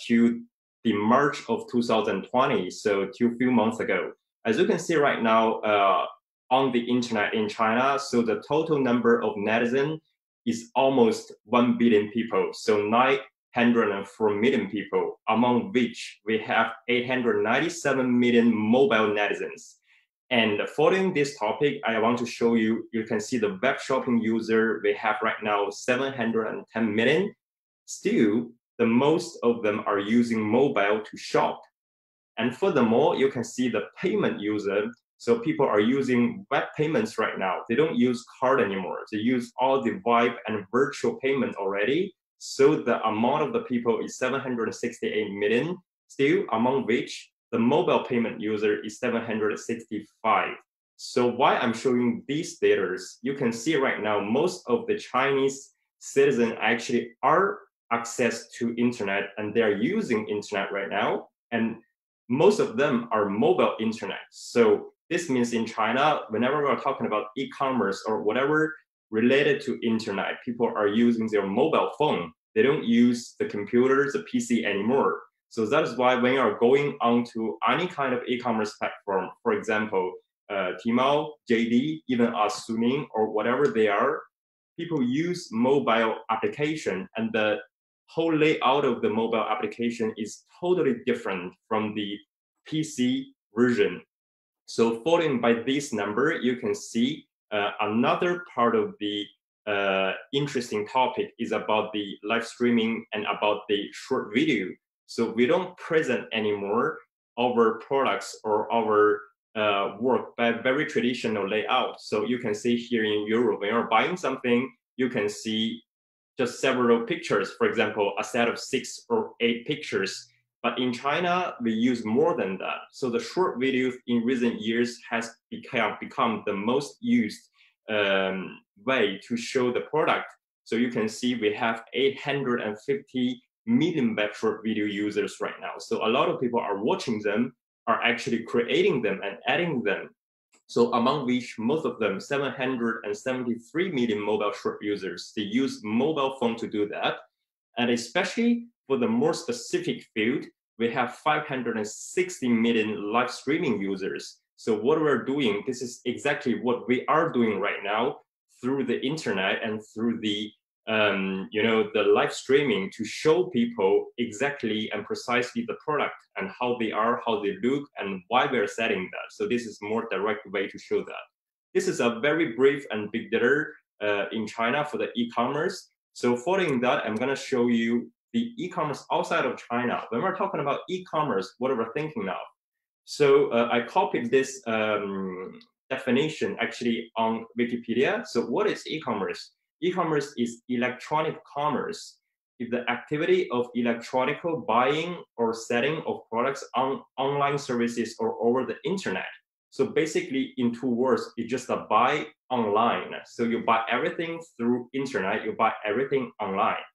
to the March of 2020, so to a few months ago. As you can see right now on the internet in China, so the total number of netizens is almost 1 billion people, so 904 million people, among which we have 897 million mobile netizens. And following this topic, I want to show you, you can see the web shopping user we have right now, 710 million. Still, the most of them are using mobile to shop. And furthermore, you can see the payment user. So people are using web payments right now. They don't use card anymore. They use all the web and virtual payment already. So the amount of the people is 768 million, still, among which the mobile payment user is 765. So why I'm showing these data, you can see right now, most of the Chinese citizens actually are access to internet and they're using internet right now. And most of them are mobile internet. So this means in China, whenever we're talking about e-commerce or whatever related to internet, people are using their mobile phone. They don't use the computer, the PC anymore. So that is why when you're going onto any kind of e-commerce platform, for example, Tmall, JD, even us Suning or whatever they are, people use mobile application, and the whole layout of the mobile application is totally different from the PC version. So following by this number, you can see another part of the interesting topic is about the live streaming and about the short video. So we don't present anymore our products or our work by very traditional layout. So you can see here in Europe, when you're buying something, you can see just several pictures, for example, a set of 6 or 8 pictures. But in China, we use more than that. So the short videos in recent years has become the most used way to show the product. So you can see we have 850 million web short video users right now. So a lot of people are watching them, are actually creating them and adding them. So among which most of them, 773 million mobile short users, they use mobile phone to do that. And especially for the more specific field, we have 560 million live streaming users. So what we're doing, this is exactly what we are doing right now through the internet and through the the live streaming to show people exactly and precisely the product and how they are, how they look, and why we're setting that. So this is more direct way to show that. This is a very brief and big data in China for the e-commerce. So following that, I'm gonna show you the e-commerce outside of China. When we're talking about e-commerce, what are we thinking of? So I copied this definition actually on Wikipedia. So what is e-commerce? E-commerce is electronic commerce. It's the activity of electronical buying or selling of products on online services or over the internet. So basically, in 2 words, it's just a buy online. So you buy everything through internet, you buy everything online.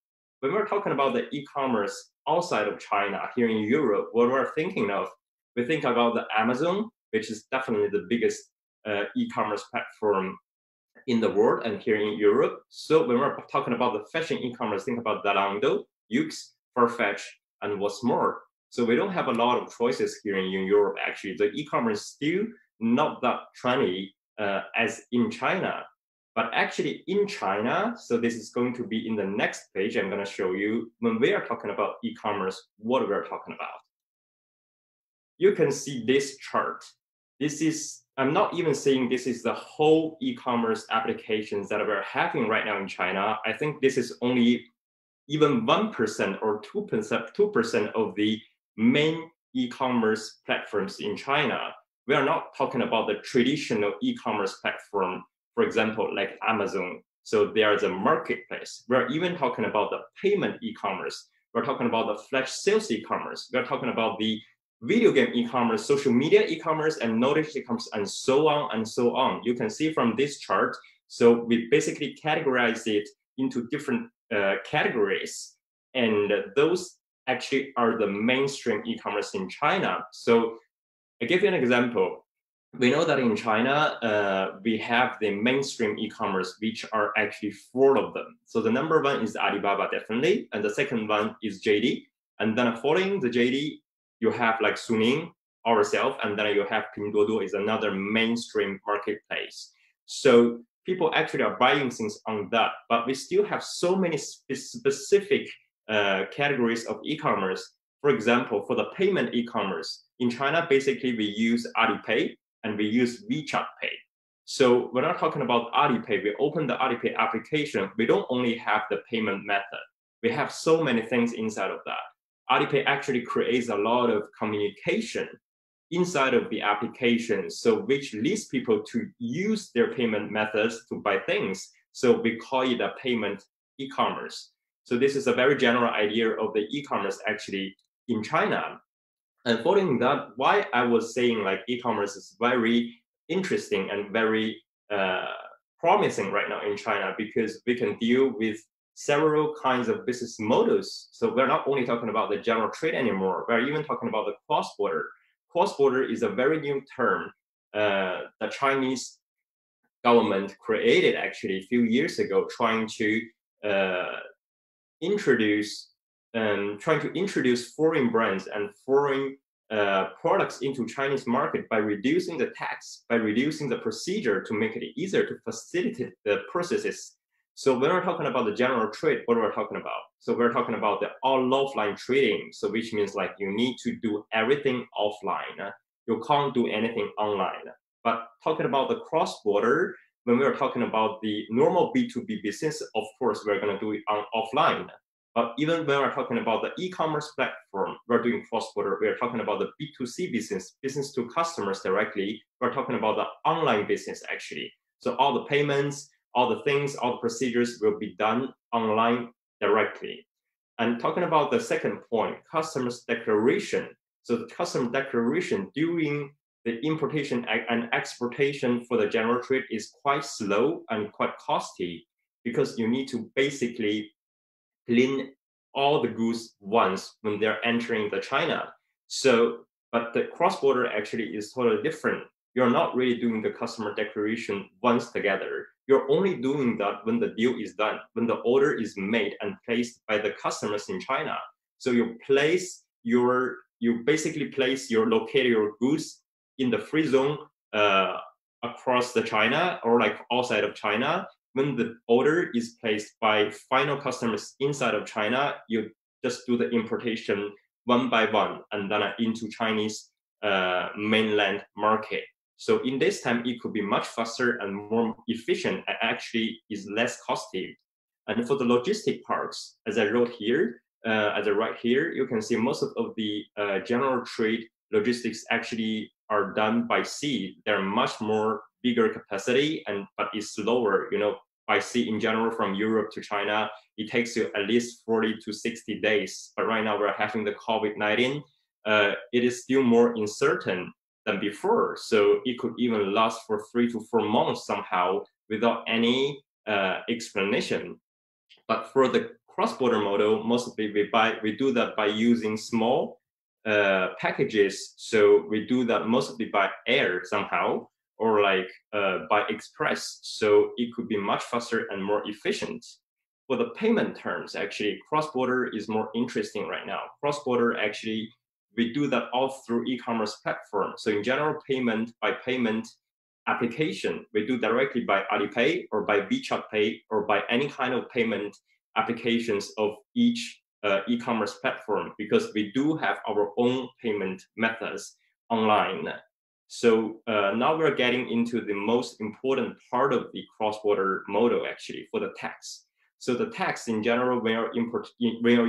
When we're talking about the e-commerce outside of China, here in Europe, what we're thinking of, we think about the Amazon, which is definitely the biggest e-commerce platform in the world and here in Europe. So when we're talking about the fashion e-commerce, think about Zalando, Yux, Farfetch, and what's more. So we don't have a lot of choices here in Europe, actually. The e-commerce is still not that trendy as in China. But actually in China, so this is going to be in the next page, I'm gonna show you, when we are talking about e-commerce, what we're talking about. You can see this chart. This is I'm not even saying this is the whole e-commerce applications that we're having right now in China. I think this is only even 1% or 2% of the main e-commerce platforms in China. We are not talking about the traditional e-commerce platform, for example, like Amazon. So there's a marketplace. We're even talking about the payment e-commerce. We're talking about the flash sales e-commerce. We're talking about the video game e-commerce, social media e-commerce, and knowledge e-commerce, and so on and so on. You can see from this chart. So we basically categorize it into different categories, and those actually are the mainstream e-commerce in China. So I give you an example. We know that in China, we have the mainstream e-commerce, which are actually 4 of them. So the number 1 is Alibaba, definitely, and the second one is JD. And then following the JD, you have like Suning, ourselves, and then you have Pinduoduo is another mainstream marketplace. So people actually are buying things on that, but we still have so many specific categories of e-commerce. For example, for the payment e-commerce, in China, basically we use Alipay and we use WeChat Pay. So we're not talking about Alipay. We open the Alipay application. We don't only have the payment method. We have so many things inside of that. Alipay actually creates a lot of communication inside of the application, so which leads people to use their payment methods to buy things. So we call it a payment e-commerce. So this is a very general idea of the e-commerce actually in China. And following that, why I was saying like e-commerce is very interesting and very promising right now in China, because we can deal with several kinds of business models. So we're not only talking about the general trade anymore, we're even talking about the cross-border. Cross-border is a very new term the Chinese government created actually a few years ago, trying to introduce foreign brands and foreign products into Chinese market by reducing the tax, by reducing the procedure to make it easier to facilitate the processes. So when we're talking about the general trade, what we're talking about? So we're talking about the all offline trading. So which means like you need to do everything offline. You can't do anything online. But talking about the cross-border, when we're talking about the normal B2B business, of course, we're going to do it offline. But even when we're talking about the e-commerce platform, we're doing cross-border, we're talking about the B2C business, business to customers directly. We're talking about the online business actually. So all the payments, all the things, all the procedures will be done online directly. And talking about the second point, customer's declaration. So the customer declaration during the importation and exportation for the general trade is quite slow and quite costly, because you need to basically clean all the goods once when they're entering the China. So, but the cross-border actually is totally different. You're not really doing the customer declaration once together. You're only doing that when the deal is done, when the order is made and placed by the customers in China. So you basically locate your goods in the free zone across the China or like outside of China. When the order is placed by final customers inside of China, you just do the importation one by one and then into Chinese mainland market. So in this time, it could be much faster and more efficient, and actually is less costly. And for the logistic parts, as I wrote here, you can see most of the general trade logistics actually are done by sea. They're much more bigger capacity, but it's slower. You know, by sea in general from Europe to China, it takes you at least 40 to 60 days. But right now we're having the COVID-19. It is still more uncertain than before. So it could even last for 3 to 4 months somehow without any explanation. But for the cross-border model, mostly we do that by using small packages. So we do that mostly by air somehow, or like by express. So it could be much faster and more efficient. For the payment terms, actually, cross-border is more interesting right now. Cross-border actually, we do that all through e-commerce platform. So in general, payment by payment application, we do directly by Alipay or by WeChat Pay or by any kind of payment applications of each e-commerce platform, because we do have our own payment methods online. So now we're getting into the most important part of the cross-border model actually for the tax. So the tax in general, when you're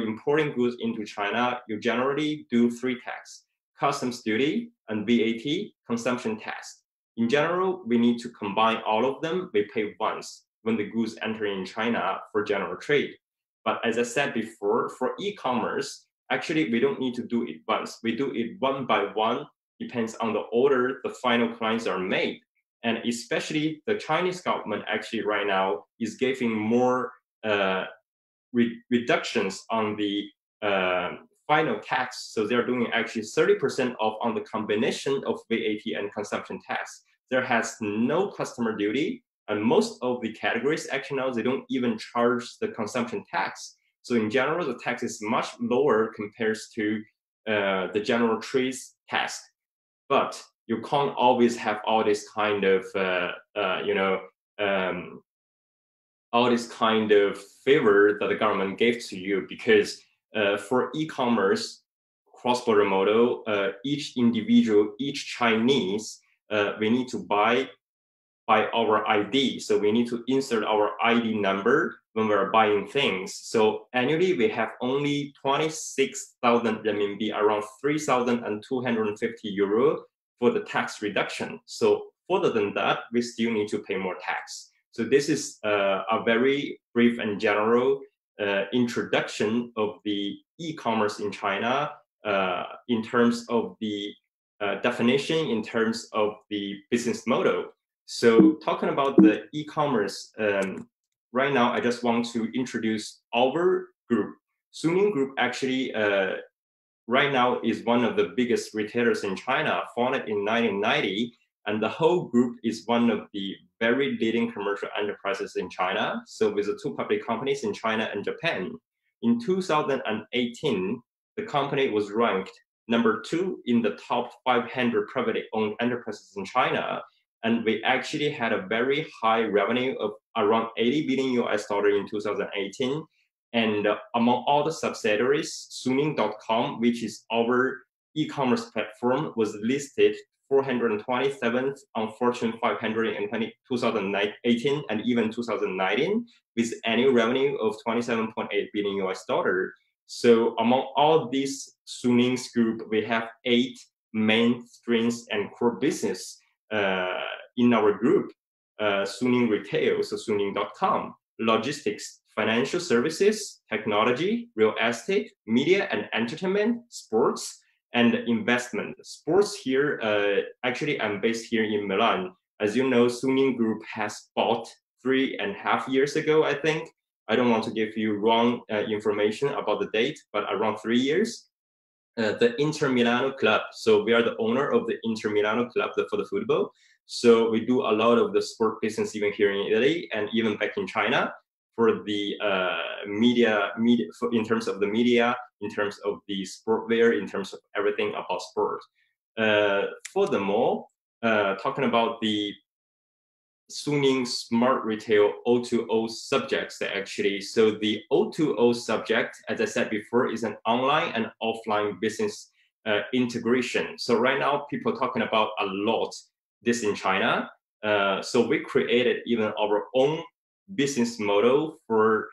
importing goods into China, you generally do 3 taxes: customs duty and VAT, consumption tax. In general, we need to combine all of them. We pay once when the goods enter in China for general trade. But as I said before, for e-commerce, actually, we don't need to do it once. We do it one by one, depends on the order the final clients are made. And especially the Chinese government actually right now is giving more reductions on the final tax. So they're doing actually 30% off on the combination of VAT and consumption tax. There has no customer duty, and most of the categories actually now they don't even charge the consumption tax. So in general, the tax is much lower compared to the general trades tax. But you can't always have all this kind of all this kind of favor that the government gave to you, because for e-commerce cross-border model, each individual, each Chinese, we need to buy by our ID. So we need to insert our ID number when we're buying things. So annually we have only 26,000 renminbi, around 3,250 euro for the tax reduction. So further than that, we still need to pay more tax. So this is a very brief and general introduction of the e-commerce in China in terms of the definition, in terms of the business model. So talking about the e-commerce, right now I just want to introduce our group. Suning Group actually right now is one of the biggest retailers in China, founded in 1990. And the whole group is one of the very leading commercial enterprises in China. So with the 2 public companies in China and Japan. In 2018, the company was ranked number 2 in the top 500 privately owned enterprises in China. And we actually had a very high revenue of around $80 billion in 2018. And among all the subsidiaries, Suning.com, which is our e-commerce platform, was listed 427th on Fortune 500 in 2018 and even 2019, with annual revenue of $27.8 billion. So among all these Suning's group, we have 8 main strengths and core business in our group. Suning Retail, so Suning.com, logistics, financial services, technology, real estate, media and entertainment, sports, and investment. Sports here, actually I'm based here in Milan. As you know, Suning Group has bought 3.5 years ago, I think. I don't want to give you wrong information about the date, but around 3 years, the Inter Milano club. So we are the owner of the Inter Milano club for the football. So we do a lot of the sport business even here in Italy and even back in China for the media in terms of the media, in terms of the sportwear, in terms of everything about sport. Furthermore, talking about the Suning Smart Retail O2O subjects actually. So the O2O subject, as I said before, is an online and offline business integration. So right now, people are talking about a lot this in China. So we created even our own business model for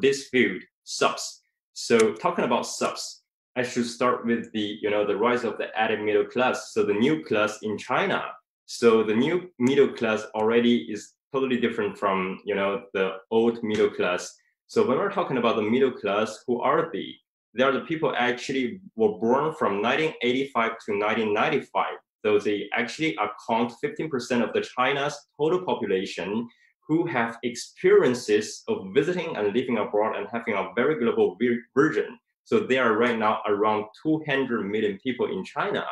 this field, subs. So talking about subs, I should start with the the rise of the added middle class. So the new class in China. So the new middle class already is totally different from the old middle class. So when we're talking about the middle class, who are they? They are the people actually were born from 1985 to 1995. So they actually account 15% of the China's total population who have experiences of visiting and living abroad and having a very global version. So there are right now around 200 million people in China.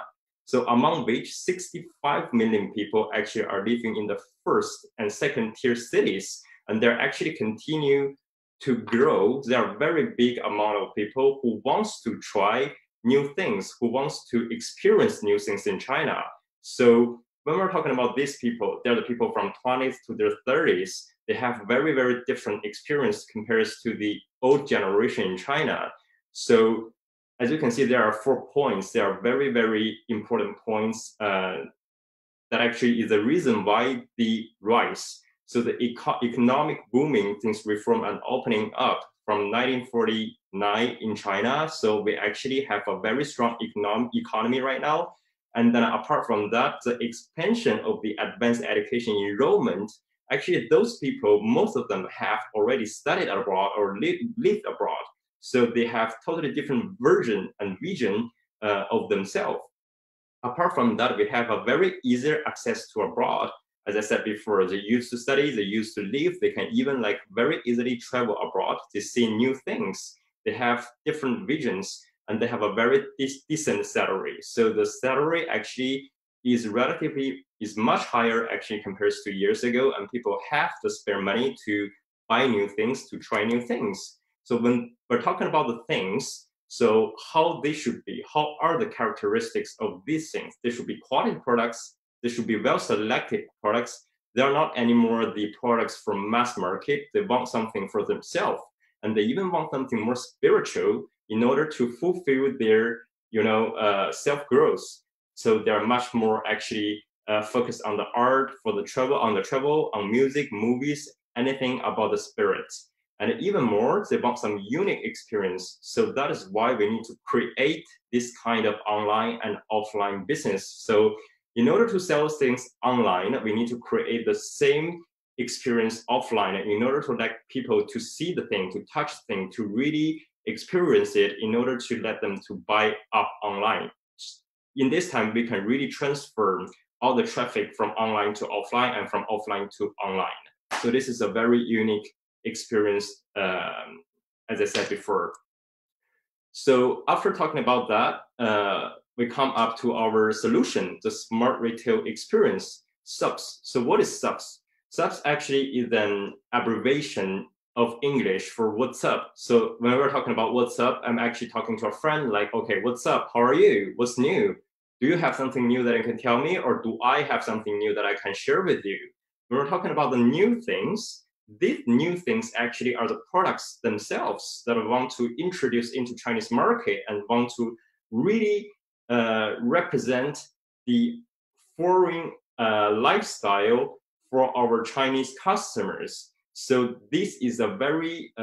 So among which 65 million people actually are living in the first and second tier cities, and they're actually continue to grow. There are very big amount of people who wants to try new things, who wants to experience new things in China. So when we're talking about these people, they're the people from 20s to their 30s. They have very, very different experience compared to the old generation in China. So as you can see, there are 4 points. They are very, very important points that actually is the reason why the rise. So the economic booming since reform and opening up from 1949 in China. So we actually have a very strong economy right now. And then apart from that, the expansion of the advanced education enrollment, actually those people, most of them have already studied abroad or lived abroad. So they have totally different version and vision of themselves. Apart from that, we have a very easier access to abroad. As I said before, they used to study, they used to live, they can even like very easily travel abroad to see new things. They have different visions and they have a very decent salary. So the salary actually is much higher actually compared to years ago, and people have to spare money to buy new things, to try new things. So when we're talking about the things, so how they should be, how are the characteristics of these things? They should be quality products. They should be well-selected products. They are not anymore the products from mass market. They want something for themselves, and they even want something more spiritual in order to fulfill their, self-growth. So they are much more actually focused on the art, on the travel, on music, movies, anything about the spirit. And even more, they want some unique experience. So that is why we need to create this kind of online and offline business. So in order to sell things online, we need to create the same experience offline in order to let people to see the thing, to touch the thing, to really experience it in order to let them to buy up online. In this time, we can really transfer all the traffic from online to offline and from offline to online. So this is a very unique experience, as I said before. So after talking about that, we come up to our solution, the smart retail experience, SUBS. So what is SUBS? SUBS actually is an abbreviation of English for what's up. So when we're talking about what's up, I'm actually talking to a friend like, okay, what's up? How are you? What's new? Do you have something new that you can tell me? Or do I have something new that I can share with you? When we're talking about the new things, these new things actually are the products themselves that I want to introduce into Chinese market and want to really represent the foreign lifestyle for our Chinese customers. So this is a very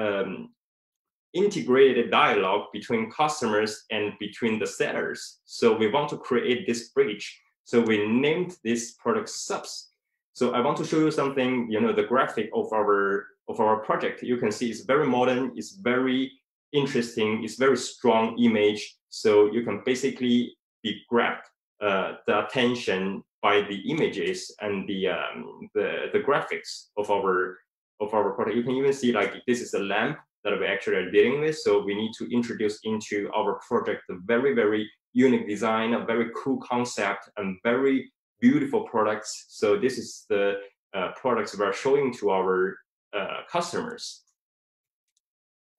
integrated dialogue between customers and between the sellers. So we want to create this bridge. So we named this product SUBS. So I want to show you something, the graphic of our project. You can see it's very modern, it's very interesting, it's very strong image. So you can basically be grabbed the attention by the images and the graphics of our product. You can even see like this is a lamp that we actually are dealing with. So we need to introduce into our project a very, very unique design, a very cool concept, and very beautiful products. So this is the products we're showing to our customers.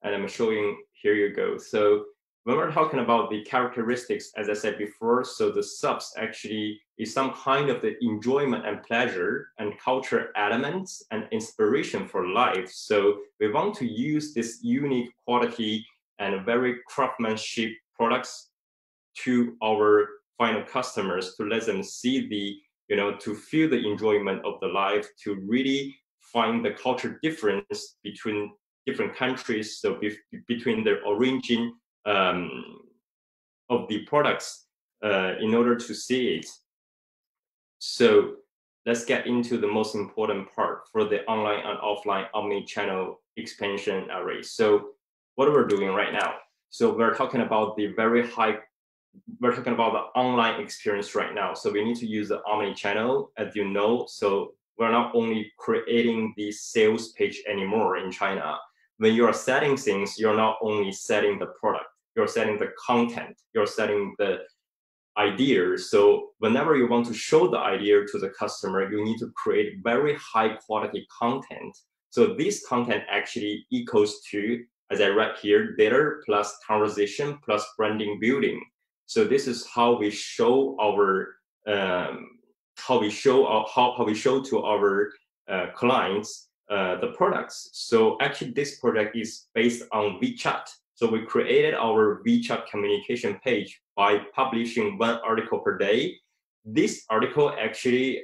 And I'm showing, here you go. So when we're talking about the characteristics, as I said before, so the SUBS actually is some kind of the enjoyment and pleasure and culture elements and inspiration for life. So we want to use this unique quality and very craftsmanship products to our final customers to let them see the, to feel the enjoyment of the life, to really find the culture difference between different countries, so between the origin of the products in order to see it. So let's get into the most important part for the online and offline omni-channel expansion array. So what we're doing right now. So we're talking about the we're talking about the online experience right now. So we need to use the omni-channel, as you know. So we're not only creating the sales page anymore in China. When you are setting things, you're not only setting the product, you're setting the content, you're setting the idea. So whenever you want to show the idea to the customer, you need to create very high quality content. So this content actually equals to, as I write here, data plus conversation plus branding building. So this is how we show our how we show to our clients the products. So actually this project is based on WeChat. So we created our WeChat communication page by publishing 1 article per day. This article actually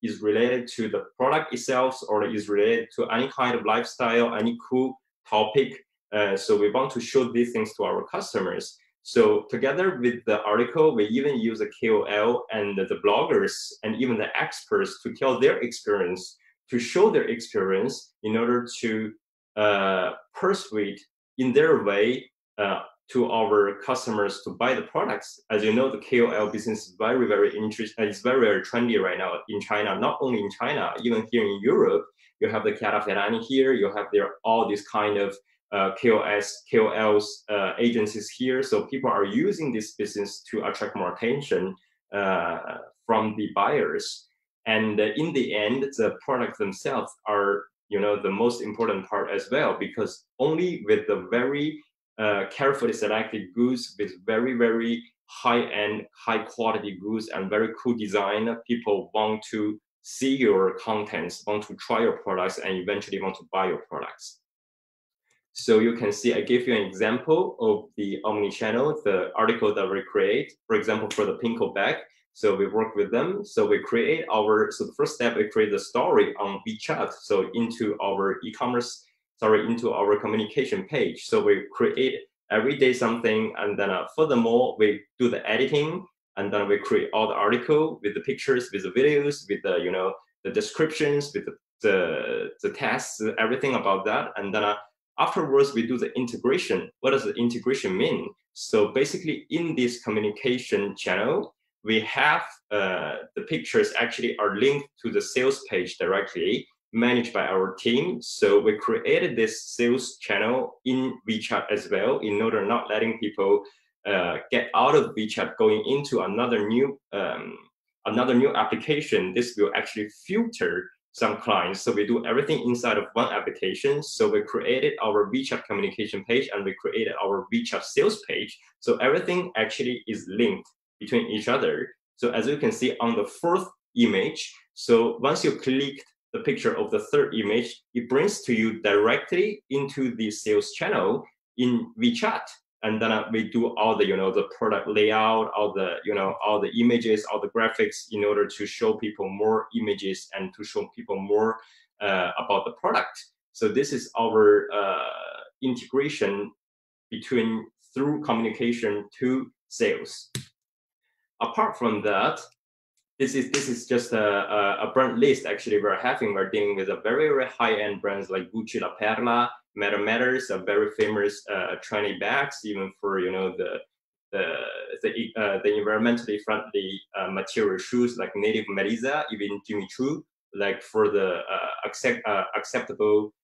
is related to the product itself, or is related to any kind of lifestyle, any cool topic. So we want to show these things to our customers. So together with the article, we even use the KOL and the bloggers and even the experts to tell their experience, to show their experience in order to persuade in their way to our customers to buy the products. As you know, the KOL business is very, very interesting. It's very, very trendy right now in China. Not only in China, even here in Europe, you have the Chiara Ferragni here. You have all these kind of KOLs agencies here. So people are using this business to attract more attention from the buyers. And in the end, the products themselves are, the most important part as well, because only with the very carefully selected goods with very, very high-end, high-quality goods and very cool design, people want to see your contents, want to try your products, and eventually want to buy your products. So you can see, I gave you an example of the omni-channel, the article that we create, for example, for the Pinko bag. So we work with them. So we create so the first step, we create the story on WeChat. So into our into our communication page. So we create every day something, and then furthermore, we do the editing, and then we create all the article with the pictures, with the videos, with the, the descriptions, with the tests, everything about that. And then afterwards, we do the integration. What does the integration mean? So basically in this communication channel, we have the pictures actually are linked to the sales page directly, managed by our team. So we created this sales channel in WeChat as well, in order not letting people get out of WeChat, going into another new application. This will actually filter some clients. So we do everything inside of one application. So we created our WeChat communication page, and we created our WeChat sales page. So everything actually is linked between each other. So as you can see on the fourth image, so once you click the picture of the third image, it brings to you directly into the sales channel in WeChat. And then we do all the, the product layout, all the, all the images, all the graphics, in order to show people more images and to show people more about the product. So this is our integration through communication to sales. Apart from that, this is just a brand list. Actually, we're dealing with a very, very high-end brands like Gucci, La Perla, Matters, a very famous trendy bags, even for the environmentally friendly material shoes like Native Marisa, even Jimmy Choo, like for the acceptable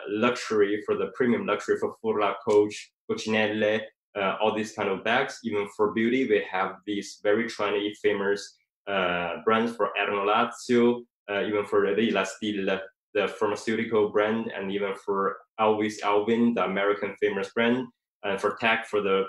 luxury, for the premium luxury for Furla, Coach, Cucinelle, all these kind of bags. Even for beauty, we have these very trendy, famous brands for Erno Lazio, even for Rila Stille, the pharmaceutical brand, and even for Always Alvin, the American famous brand, and for Tag, for the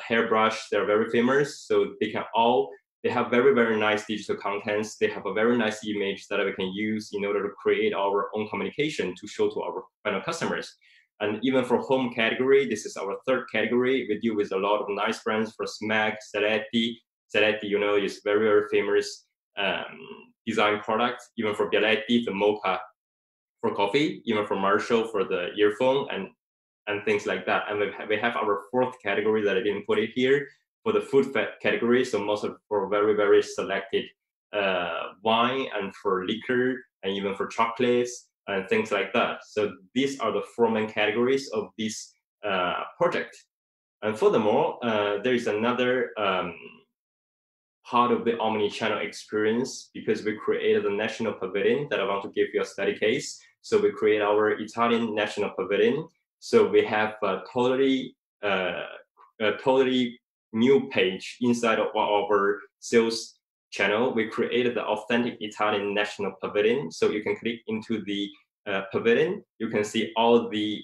hairbrush, they're very famous. So they have very, very nice digital contents. They have a very nice image that we can use in order to create our own communication to show to our final customers. And even for home category, this is our third category. We deal with a lot of nice brands for Smeg, Seletti. Seletti, is very, very famous design product. Even for Bialetti, the mocha for coffee. Even for Marshall for the earphone and things like that. And we have our fourth category that I didn't put it here for the food category. So most of for very, very selected wine, and for liquor, and even for chocolates and things like that. So these are the four main categories of this project. And furthermore, there is another part of the omni-channel experience, because we created a national pavilion that I want to give you a study case. So we create our Italian national pavilion. So we have a totally new page inside of our sales channel. We created the authentic Italian national pavilion. So you can click into the pavilion. You can see all the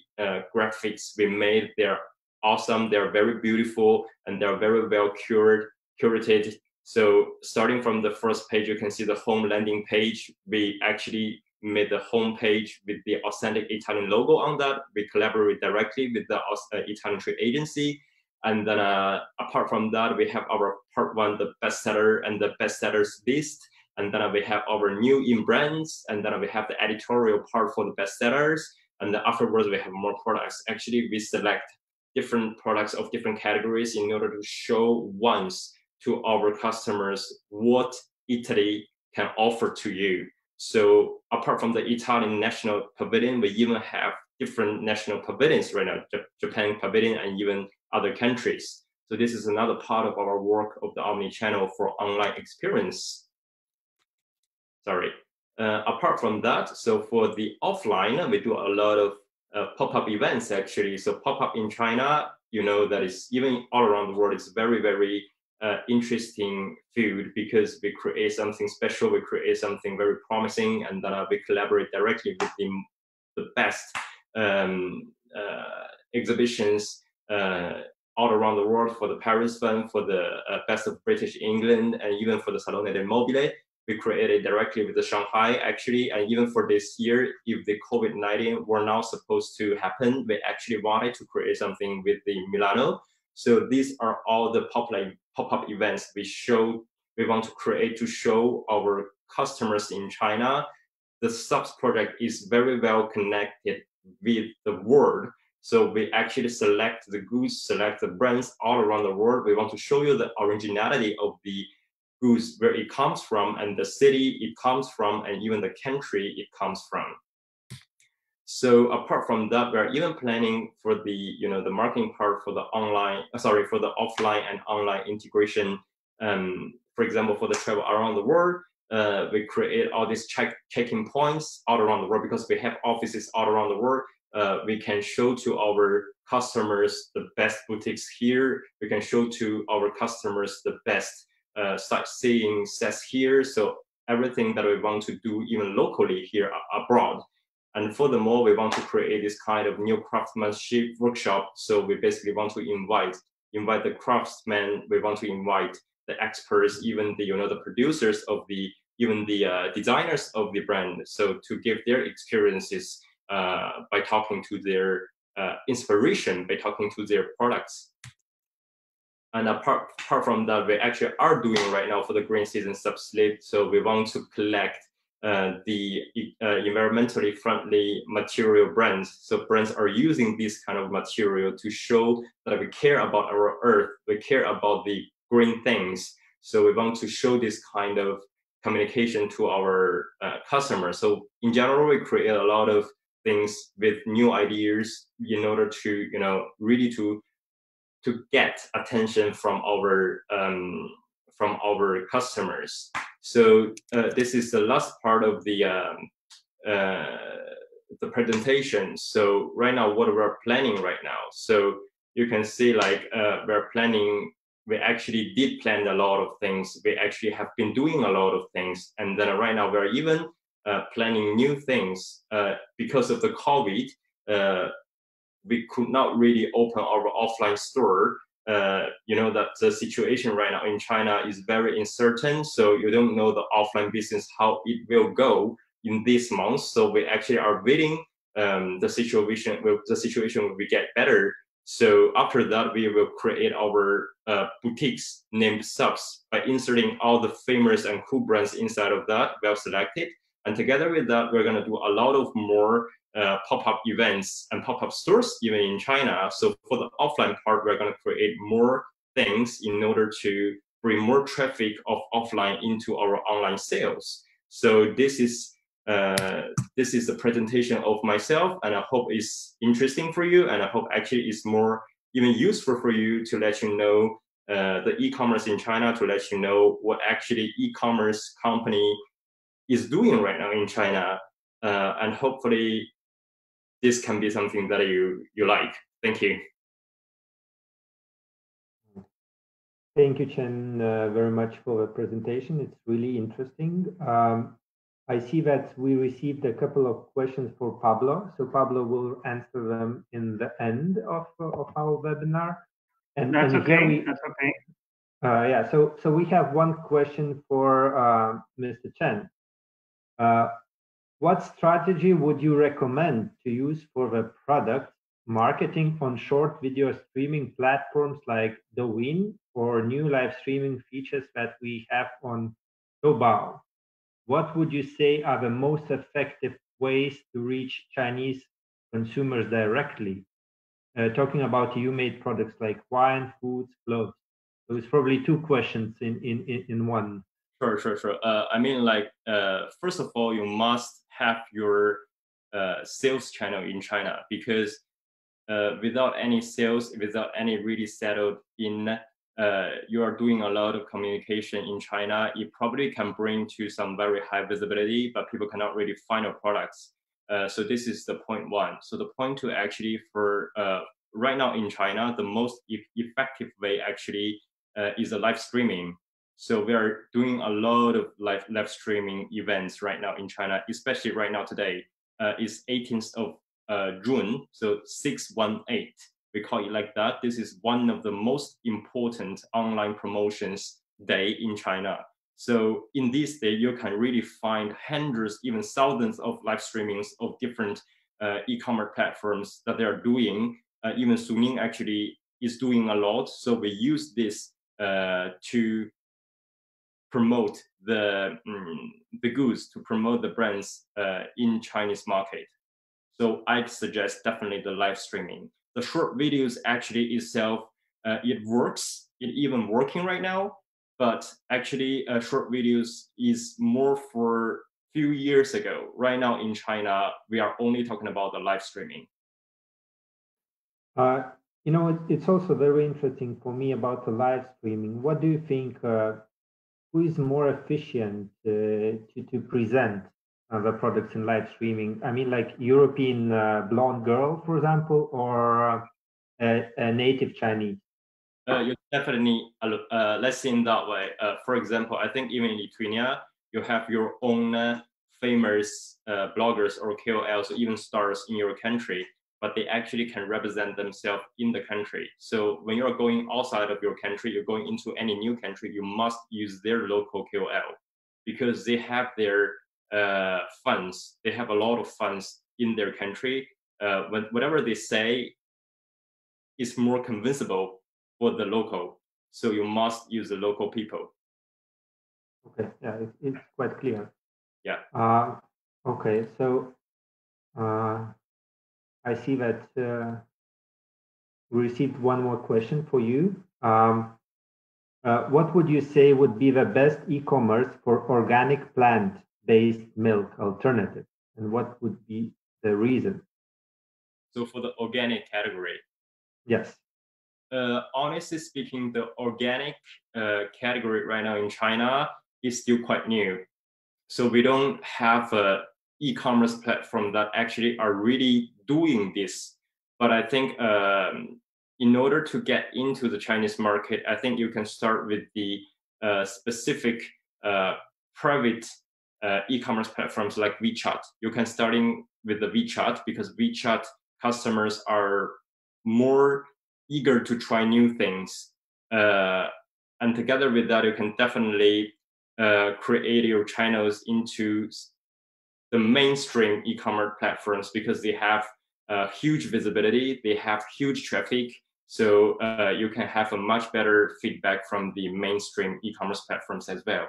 graphics we made. They're awesome. They're very beautiful, and they're very well curated. So starting from the first page, you can see the home landing page. We actually made the homepage with the authentic Italian logo on that. We collaborate directly with the Italian trade agency. And then apart from that, we have our part one, the bestseller and the bestsellers list. And then we have our new in brands. And then we have the editorial part for the bestsellers. And then afterwards, we have more products. Actually, we select different products of different categories in order to show once to our customers what Italy can offer to you. So apart from the Italian national pavilion, we even have different national pavilions right now, Japan pavilion and even other countries. So this is another part of our work of the omni-channel for online experience. Sorry. Apart from that, so for the offline, we do a lot of pop-up events actually. So pop-up in China, you know, that is even all around the world, it's very, very interesting field because we create something special, we create something very promising, and then we collaborate directly with the best exhibitions all around the world for the Paris Fund, for the Best of British England, and even for the Salone del Mobile. We created directly with the Shanghai actually, and even for this year, if the COVID-19 were not supposed to happen, we actually wanted to create something with the Milano. So these are all the pop-up events we want to create to show our customers in China. The subs project is very well connected with the world. So we actually select the goods, select the brands all around the world. We want to show you the originality of the goods, where it comes from, and the city it comes from, and even the country it comes from. So apart from that, we're even planning for the the marketing part for the for the offline and online integration. For example, for the travel around the world, we create all these check-in points all around the world because we have offices all around the world. We can show to our customers the best boutiques here. We can show to our customers the best sightseeing sets here. So everything that we want to do even locally here abroad. And furthermore, we want to create this kind of new craftsmanship workshop. So we basically want to invite the craftsmen. We want to invite the experts, even the the producers of the designers of the brand. So to give their experiences by talking to their inspiration, by talking to their products. And apart from that, we actually are doing right now for the green season sub-slate. So we want to collect the environmentally friendly material brands. So brands are using this kind of material to show that we care about our earth, we care about the green things. So we want to show this kind of communication to our customers. So in general, we create a lot of things with new ideas in order to really to get attention from our customers. So this is the last part of the presentation. So right now, what we're planning right now. So you can see like we actually did plan a lot of things. We actually have been doing a lot of things. And then right now we're even planning new things because of the COVID. We could not really open our offline store. That the situation right now in China is very uncertain. So you don't know the offline business, how it will go in this month. So we actually are waiting the situation will get better. So after that, we will create our boutiques named subs by inserting all the famous and cool brands inside of that, well selected. And together with that, we're going to do a lot of more pop-up events and pop-up stores even in China. So for the offline part, we're going to create more things in order to bring more traffic of offline into our online sales. So this is the presentation of myself, and I hope it's interesting for you, and I hope actually it's more even useful for you to let you know the e-commerce in China, to let you know what actually e-commerce company is doing right now in China, and hopefully this can be something that you like. Thank you. Thank you, Chen, very much for the presentation. It's really interesting. I see that we received a couple of questions for Pablo. So Pablo will answer them in the end of our webinar. And that's okay. That's okay. Yeah. So we have one question for Mr. Chen. what strategy would you recommend to use for the product marketing on short video streaming platforms like Douyin or new live streaming features that we have on Taobao? What would you say are the most effective ways to reach Chinese consumers directly? Talking about you-made products like wine, foods, clothes. So it's probably two questions in one. Sure. I mean, like, first of all, you must have your sales channel in China, because without any sales, without any really settled in, you are doing a lot of communication in China. It probably can bring to some very high visibility, but people cannot really find your products. So this is the point one. So the point two, actually, for right now in China, the most effective way actually is a live streaming. So we are doing a lot of live streaming events right now in China, especially right now today. Is 18th of June, so 618. We call it like that. This is one of the most important online promotions day in China. So in this day, you can really find hundreds, even thousands of live streamings of different e-commerce platforms that they are doing. Even Suning actually is doing a lot. So we use this to promote the goods, to promote the brands in Chinese market. So I'd suggest definitely the live streaming. The short videos actually itself, it works, it even working right now, but actually short videos is more for few years ago. Right now in China, we are only talking about the live streaming. You know, it's also very interesting for me about the live streaming. What do you think, who is more efficient to present the products in live streaming? I mean, like European blonde girl, for example, or a native Chinese? You definitely, let's see in that way. For example, I think even in Lithuania, you have your own famous bloggers or KOLs, or even stars in your country, but they actually can represent themselves in the country. So when you're going outside of your country, you're going into any new country, you must use their local KOL, because they have their funds. They have a lot of funds in their country. Whatever they say is more convincible for the local. So you must use the local people. Okay, yeah, it's quite clear. Yeah. Okay, so I see that we received one more question for you. What would you say would be the best e-commerce for organic plant-based milk alternative, and what would be the reason? So for the organic category? Yes. Honestly speaking, the organic category right now in China is still quite new. So we don't have a e-commerce platform that actually are really doing this. But I think in order to get into the Chinese market, I think you can start with the specific private e-commerce platforms like WeChat. You can starting with the WeChat, because WeChat customers are more eager to try new things. And together with that, you can definitely create your channels into the mainstream e-commerce platforms, because they have huge visibility, they have huge traffic. So you can have a much better feedback from the mainstream e-commerce platforms as well.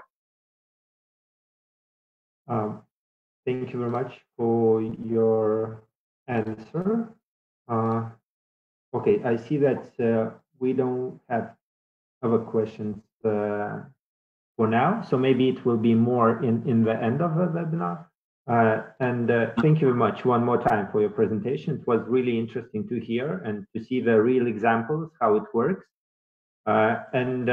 Thank you very much for your answer. Okay, I see that we don't have other questions for now, so maybe it will be more in the end of the webinar. And thank you very much one more time for your presentation. It was really interesting to hear and to see the real examples, how it works. And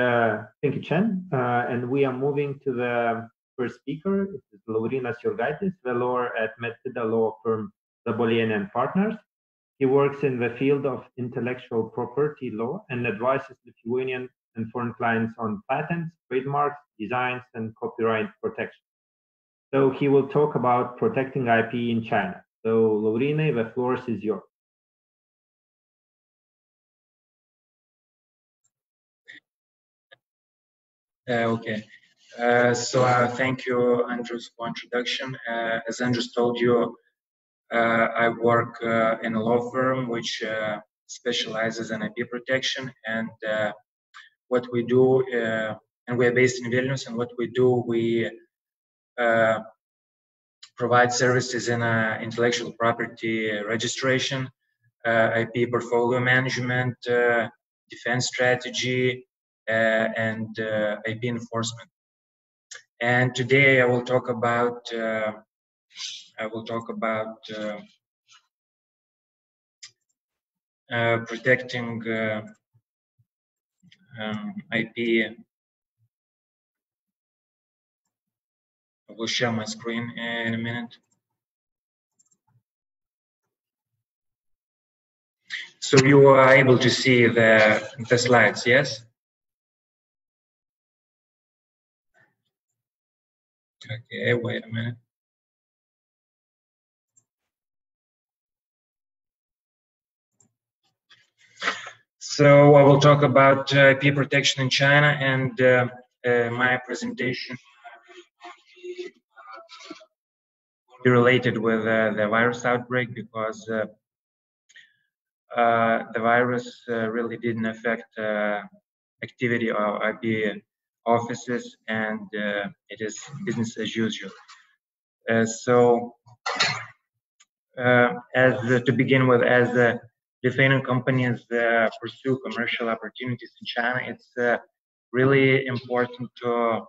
thank you, Chen. And we are moving to the first speaker. It is Laurynas Jurgaitis, the lawyer at Medtida law firm Zabolian and Partners. He works in the field of intellectual property law and advises Lithuanian and foreign clients on patents, trademarks, designs, and copyright protection. So he will talk about protecting IP in China. So Lauryna, the floor is yours. Okay. Thank you, Andrews, for introduction. As Andrews told you, I work in a law firm which specializes in IP protection, and what we do, and we are based in Vilnius, and what we do, we provide services in intellectual property registration, IP portfolio management, defense strategy, and IP enforcement. And today I will talk about protecting IP. I will share my screen in a minute. So you are able to see the slides, yes? Okay, wait a minute. So I will talk about IP protection in China, and my presentation will be related with the virus outbreak, because the virus really didn't affect activity of IP offices, and it is business as usual. To begin with, as Lithuanian companies pursue commercial opportunities in China, it's really important to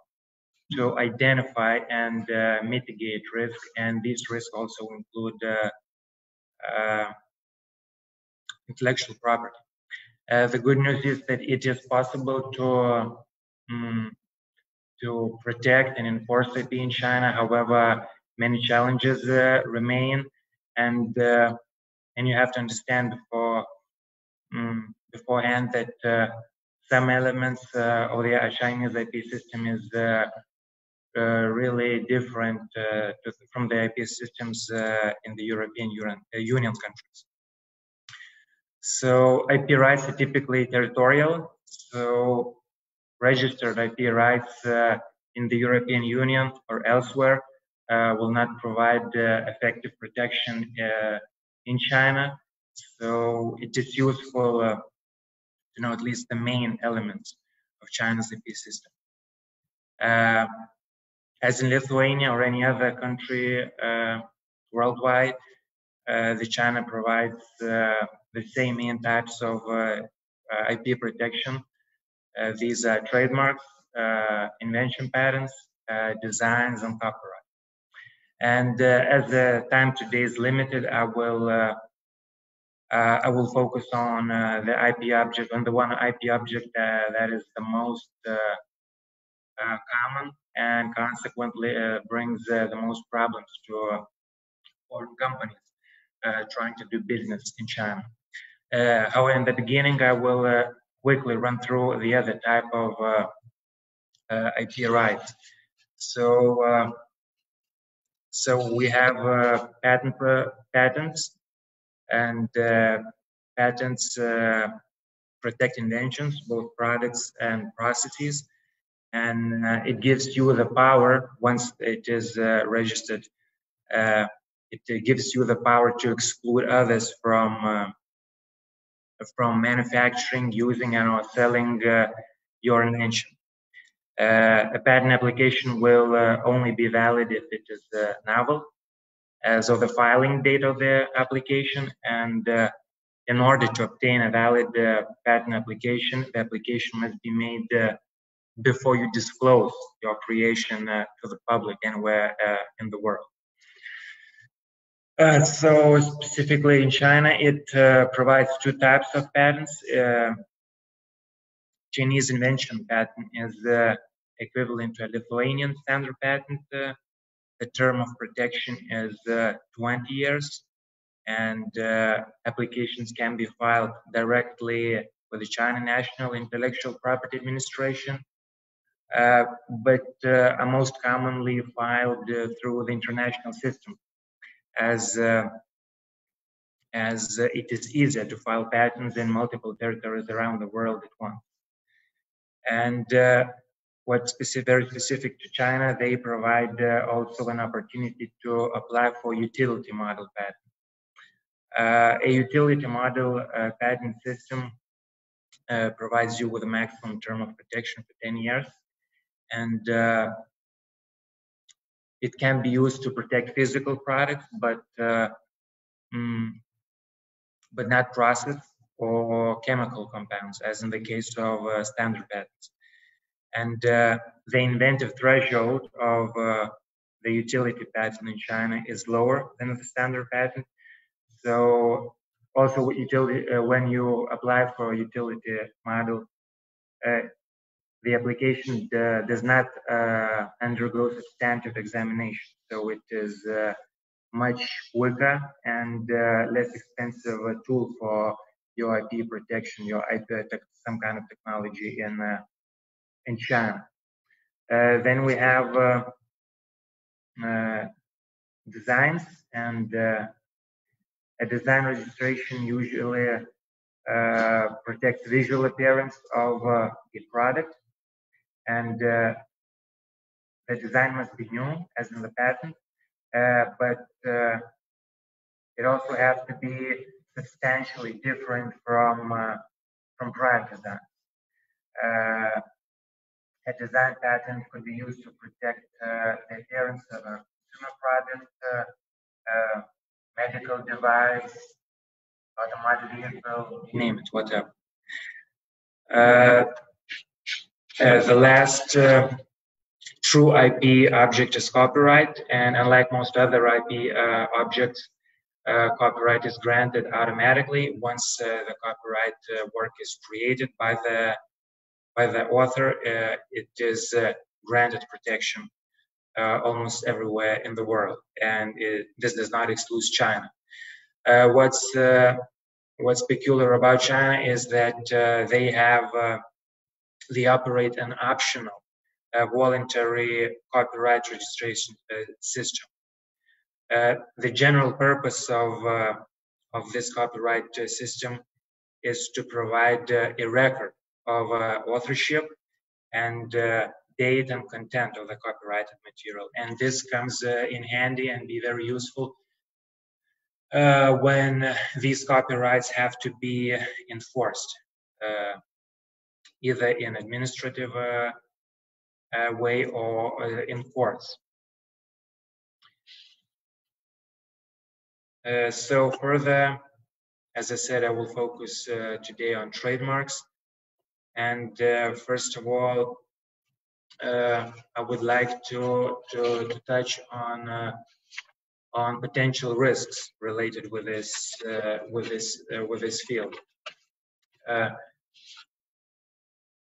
identify and mitigate risk, and these risks also include intellectual property. The good news is that it is possible to protect and enforce IP in China. However, many challenges remain, and you have to understand beforehand that some elements of the Chinese IP system is really different from the IP systems in the European Union countries. So IP rights are typically territorial. So registered IP rights in the European Union or elsewhere will not provide effective protection in China. So it is useful to know at least the main elements of China's IP system. As in Lithuania or any other country worldwide, the China provides the same main types of IP protection. These are trademarks, invention patents, designs, and copyright. And as the time today is limited, I will focus on the IP object, on the one IP object that is the most common and consequently brings the most problems to foreign companies trying to do business in China. However, in the beginning, I will quickly run through the other type of IP rights. So we have patents, and patents protect inventions, both products and processes, and it gives you the power, once it is registered, it gives you the power to exclude others from manufacturing, using, and or selling your invention. A patent application will only be valid if it is novel as of the filing date of the application, and in order to obtain a valid patent application, the application must be made before you disclose your creation to the public anywhere in the world. So specifically in China, it provides two types of patents. Chinese invention patent is equivalent to a Lithuanian standard patent. The term of protection is 20 years, and applications can be filed directly with the China National Intellectual Property Administration, but are most commonly filed through the international system, as it is easier to file patents in multiple territories around the world at once. And what's very specific to China, they provide also an opportunity to apply for utility model patent. A utility model patent system provides you with a maximum term of protection for 10 years. And it can be used to protect physical products, but not process or chemical compounds, as in the case of standard patents. And the inventive threshold of the utility patent in China is lower than the standard patent. So also when you apply for a utility model, the application does not undergo substantive examination. So it is much quicker and less expensive tool for your IP protection, your IP, some kind of technology in China. Then we have designs, and a design registration usually protects visual appearance of a product, and the design must be new, as in the patent, but it also has to be substantially different from prior designs. A design patent could be used to protect the appearance of a consumer product, medical device, automotive vehicle, name it, whatever. The last true IP object is copyright, and unlike most other IP objects, copyright is granted automatically once the copyright work is created by the author. It is granted protection almost everywhere in the world, and this does not exclude China. What's peculiar about China is that they operate an optional voluntary copyright registration system. The general purpose of this copyright system is to provide a record of authorship and date and content of the copyrighted material, and this comes in handy and be very useful when these copyrights have to be enforced, either in administrative way or in courts. So further, as I said, I will focus today on trademarks. And first of all, I would like to touch on potential risks related with this field.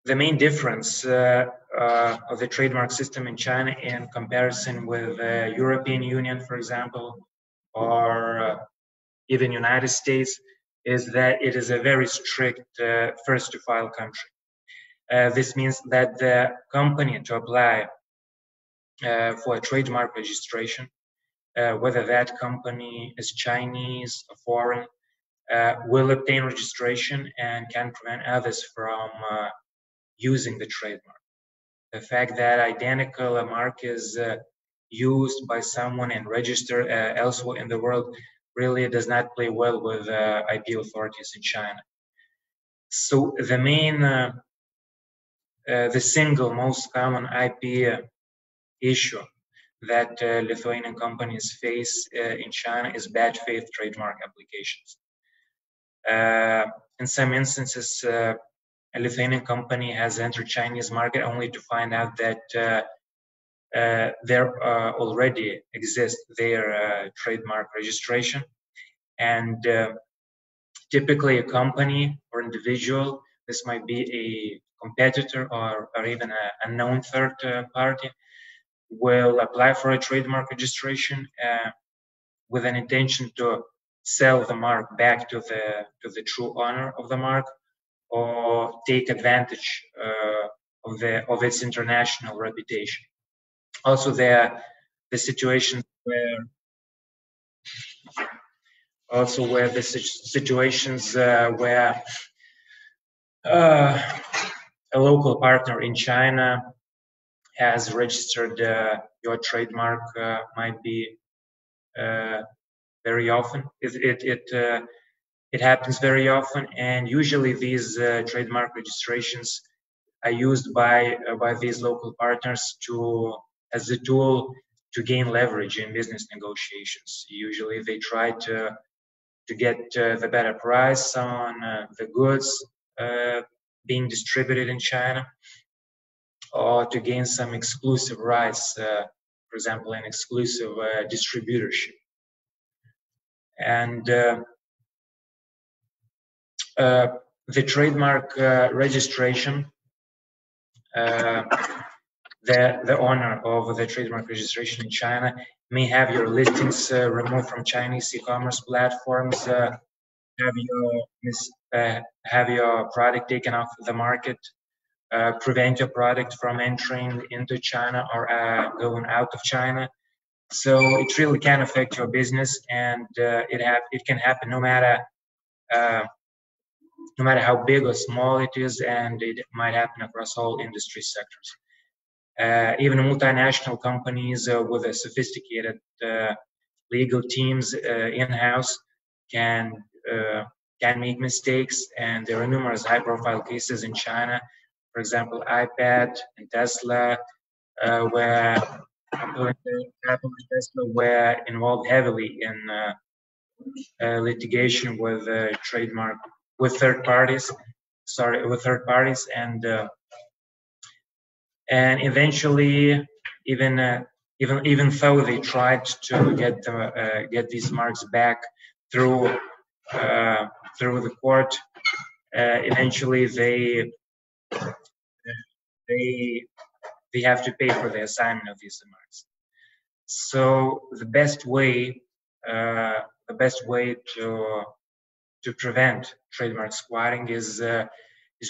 The main difference of the trademark system in China in comparison with the European Union, for example, or even United States, is that it is a very strict first to file country. This means that the company to apply for a trademark registration, whether that company is Chinese or foreign, will obtain registration and can prevent others from using the trademark. The fact that identical mark is used by someone and registered elsewhere in the world really does not play well with IP authorities in China. So the main, the single most common IP issue that Lithuanian companies face in China is bad faith trademark applications. In some instances, a Lithuanian company has entered Chinese market only to find out that there already exists their trademark registration, and typically a company or individual, this might be a competitor or even a known third party, will apply for a trademark registration with an intention to sell the mark back to the true owner of the mark, or take advantage of its international reputation. Also, there are the situations where a local partner in China has registered your trademark might be very often. It happens very often, and usually these trademark registrations are used by these local partners as a tool to gain leverage in business negotiations. Usually they try to get the better price on the goods being distributed in China, or to gain some exclusive rights, for example, an exclusive distributorship. And the trademark registration, the owner of the trademark registration in China may have your listings removed from Chinese e-commerce platforms, have your product taken off the market, prevent your product from entering into China or going out of China. So it really can affect your business, and it can happen no matter how big or small it is, and it might happen across all industry sectors. Even multinational companies with a sophisticated legal teams in-house can make mistakes, and there are numerous high-profile cases in China. For example, iPad and Tesla, where Apple and Tesla were involved heavily in litigation with third parties, and eventually, even though they tried to get these marks back through the court, eventually they have to pay for the assignment of these marks. So the best way to prevent trademark squatting is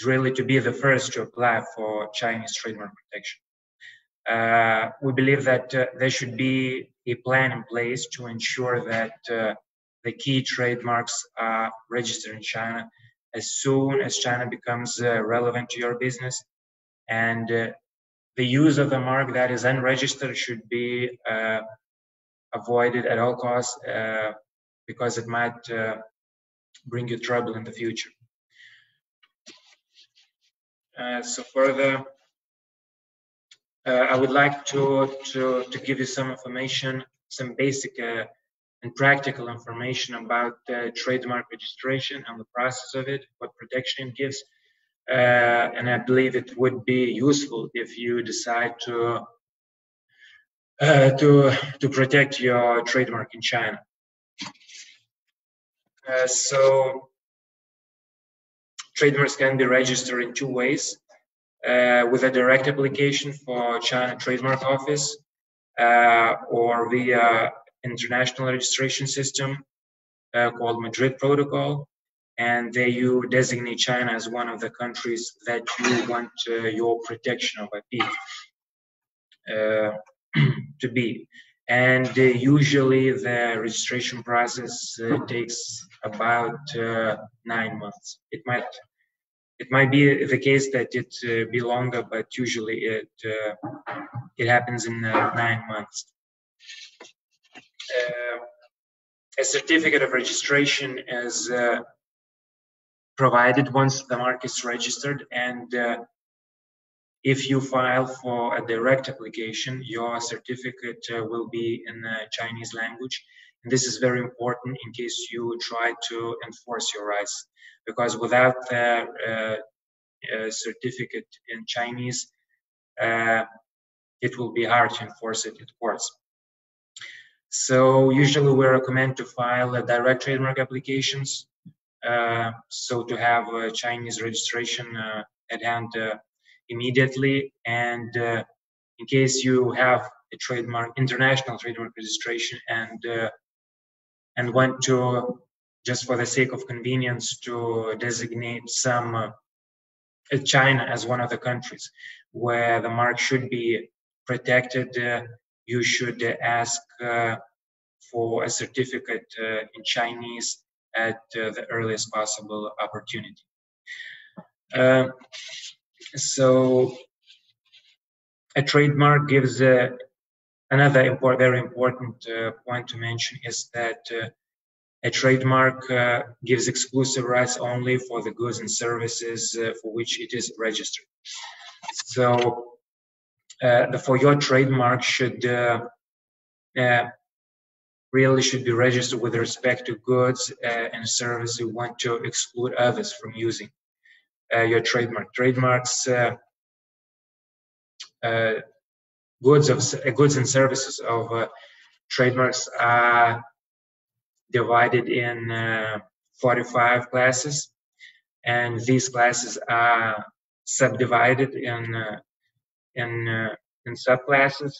really to be the first to apply for Chinese trademark protection. We believe that there should be a plan in place to ensure that the key trademarks are registered in China as soon as China becomes relevant to your business, and the use of the mark that is unregistered should be avoided at all costs, because it might bring you trouble in the future. So further, I would like to give you some information, some basic and practical information about trademark registration and the process of it, what protection it gives. And I believe it would be useful if you decide to protect your trademark in China. So trademarks can be registered in two ways: with a direct application for China Trademark Office, or via international registration system called Madrid Protocol, and there you designate China as one of the countries that you want your protection of IP to be. And usually the registration process takes about 9 months. It might be the case that it be longer, but usually it happens in 9 months. A certificate of registration is provided once the mark is registered, and if you file for a direct application, your certificate will be in the Chinese language. And this is very important in case you try to enforce your rights, because without the certificate in Chinese, it will be hard to enforce it at courts. So usually we recommend to file direct trademark applications, so to have a Chinese registration at hand immediately. And in case you have a international trademark registration and want to, just for the sake of convenience, to designate some China as one of the countries where the mark should be protected, you should ask for a certificate in Chinese at the earliest possible opportunity. So A trademark gives another very important point to mention is that a trademark gives exclusive rights only for the goods and services for which it is registered. So for your trademark really should be registered with respect to goods and services you want to exclude others from using your trademark. Trademarks, goods and services of trademarks are divided in 45 classes, and these classes are subdivided in subclasses.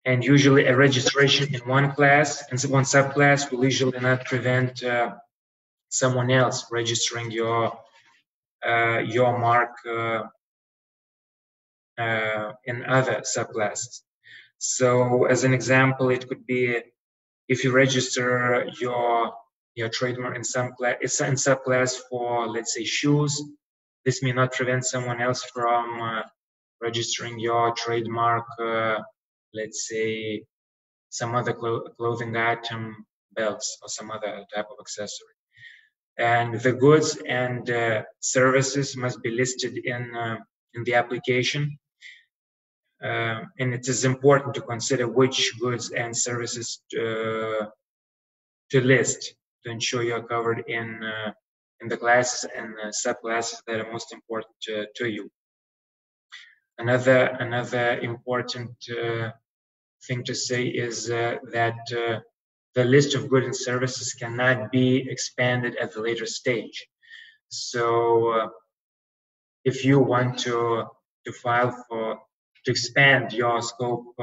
And usually a registration in one class and one subclass will usually not prevent someone else registering your mark in other subclasses. So as an example, it could be if you register your trademark in subclass for, let's say, shoes, this may not prevent someone else from registering your trademark, let's say, some other clothing item, belts, or some other type of accessory. And the goods and services must be listed in the application. And it is important to consider which goods and services to list to ensure you're covered in the classes and subclasses that are most important to you. Another important thing to say is that the list of goods and services cannot be expanded at the later stage. So if you want to file to expand your scope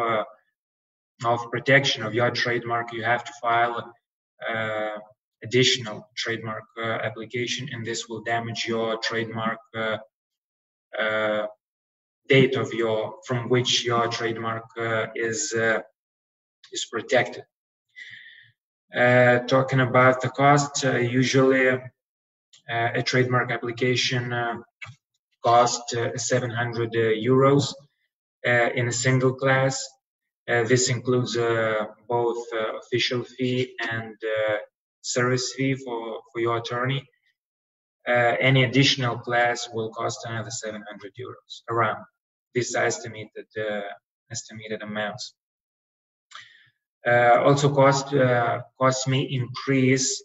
of protection of your trademark, you have to file additional trademark application, and this will damage your trademark date of from which your trademark is protected. Talking about the cost, usually a trademark application costs 700 euros in a single class. This includes both official fee and service fee for your attorney. Any additional class will cost another 700 euros, around this estimated amounts. Also, costs may increase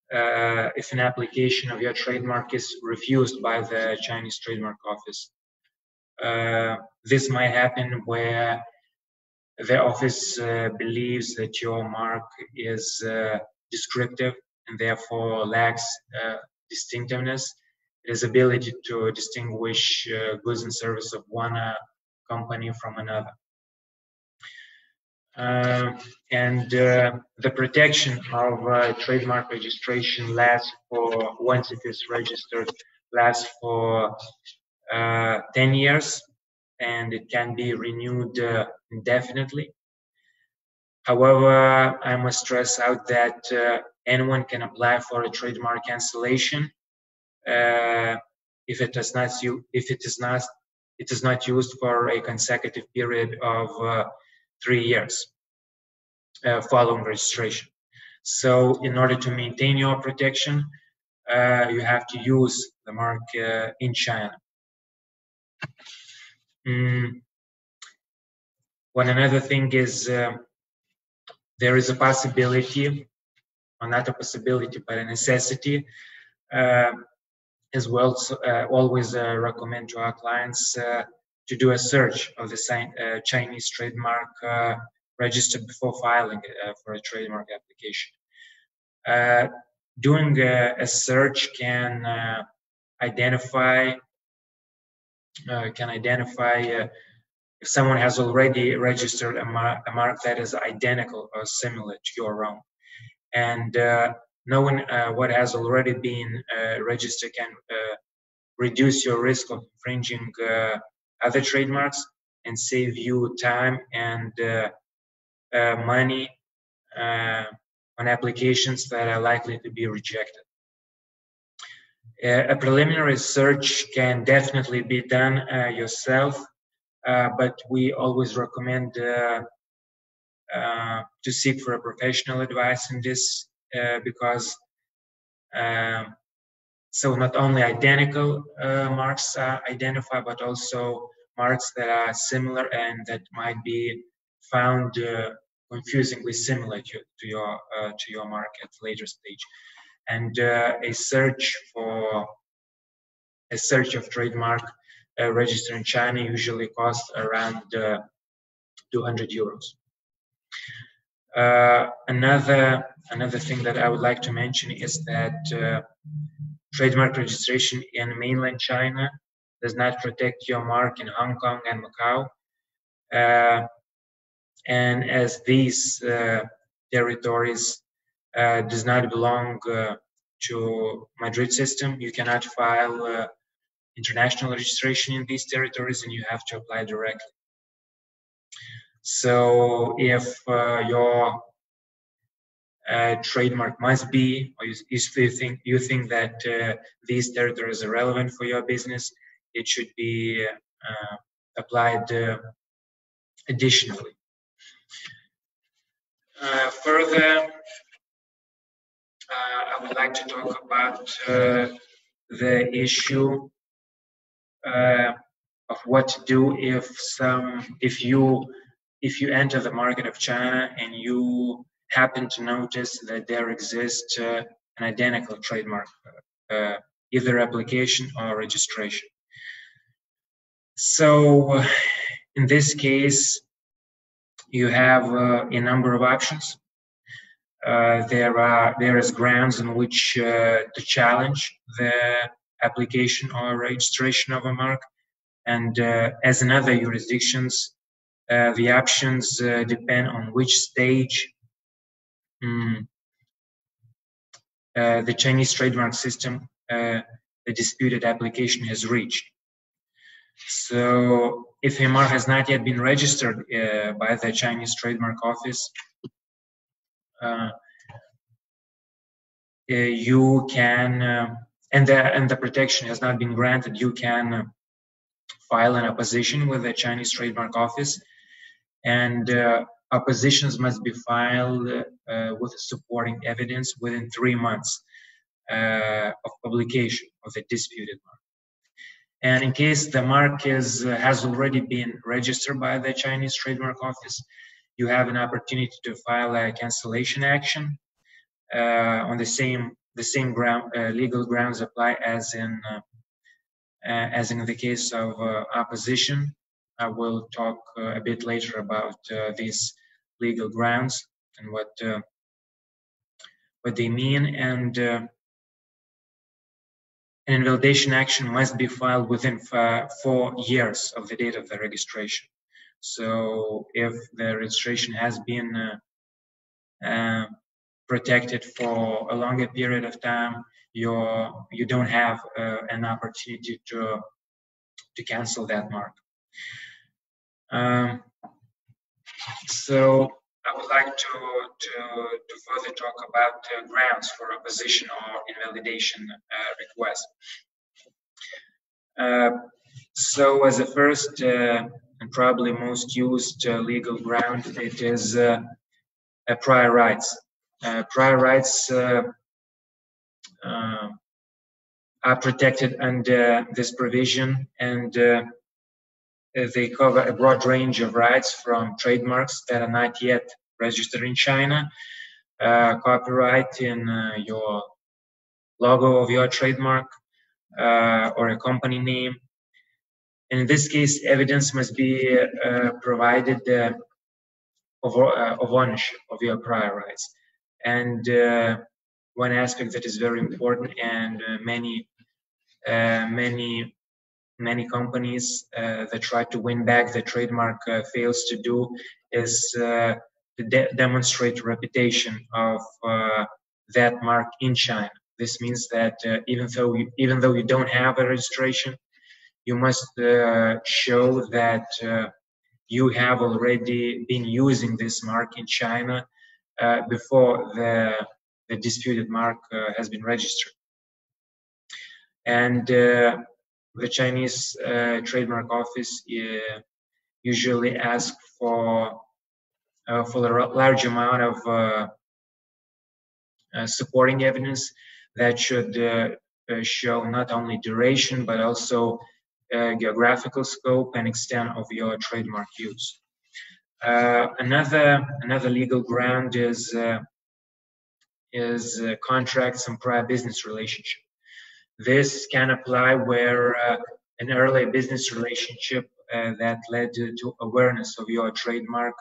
if an application of your trademark is refused by the Chinese Trademark Office. This might happen where the office believes that your mark is descriptive and therefore lacks distinctiveness. It has ability to distinguish goods and services of one company from another. And the protection of trademark registration lasts for, once it is registered, lasts for 10 years, and it can be renewed indefinitely. However, I must stress out that anyone can apply for a trademark cancellation if it is not used for a consecutive period of 3 years following registration. So in order to maintain your protection, you have to use the mark in China. One another thing is there is a possibility, or not a possibility, but a necessity, as well. So, always recommend to our clients to do a search of the Chinese trademark registered before filing for a trademark application. Doing a search can identify if someone has already registered a mark that is identical or similar to your own. And knowing what has already been registered can reduce your risk of infringing other trademarks and save you time and money on applications that are likely to be rejected. A preliminary search can definitely be done yourself, but we always recommend to seek for a professional advice in this, because so not only identical marks are identified, but also marks that are similar and that might be found confusingly similar to your mark at a later stage. And a search of trademark registered in China usually costs around 200 euros. Another thing that I would like to mention is that trademark registration in mainland China does not protect your mark in Hong Kong and Macau. And as these territories does not belong to Madrid system, you cannot file international registration in these territories, and you have to apply directly. So if your trademark must be, or you think that these territories are relevant for your business, it should be applied additionally. Further, I would like to talk about the issue of what to do if you enter the market of China and you happen to notice that there exists an identical trademark, either application or registration. So in this case, you have a number of options. There is grounds on which to challenge the application or registration of a mark, and as in other jurisdictions, the options depend on which stage the Chinese trademark system the disputed application has reached. So if a mark has not yet been registered by the Chinese Trademark Office, you can, and the protection has not been granted, you can file an opposition with the Chinese Trademark Office, and oppositions must be filed with supporting evidence within 3 months of publication of the disputed mark. And in case the mark has already been registered by the Chinese Trademark Office, you have an opportunity to file a cancellation action on the same legal grounds apply as in the case of opposition. I will talk a bit later about these legal grounds and what they mean. And an invalidation action must be filed within 4 years of the date of the registration. So if the registration has been protected for a longer period of time, you don't have an opportunity to cancel that mark. So I would like to further talk about grounds for opposition or invalidation request. So as a first and probably most used legal ground, it is prior rights. Prior rights are protected under this provision, and they cover a broad range of rights from trademarks that are not yet registered in China, copyright in your logo of your trademark or a company name. And in this case, evidence must be provided of ownership of your prior rights. And one aspect that is very important, and many companies that try to win back the trademark fails to do, is to demonstrate reputation of that mark in China. This means that even though you don't have a registration, you must show that you have already been using this mark in China before the disputed mark has been registered. And the Chinese Trademark Office usually asks for a large amount of supporting evidence that should show not only duration but also geographical scope and extent of your trademark use. Another legal ground is contracts and prior business relationship. This can apply where an early business relationship that led to awareness of your trademark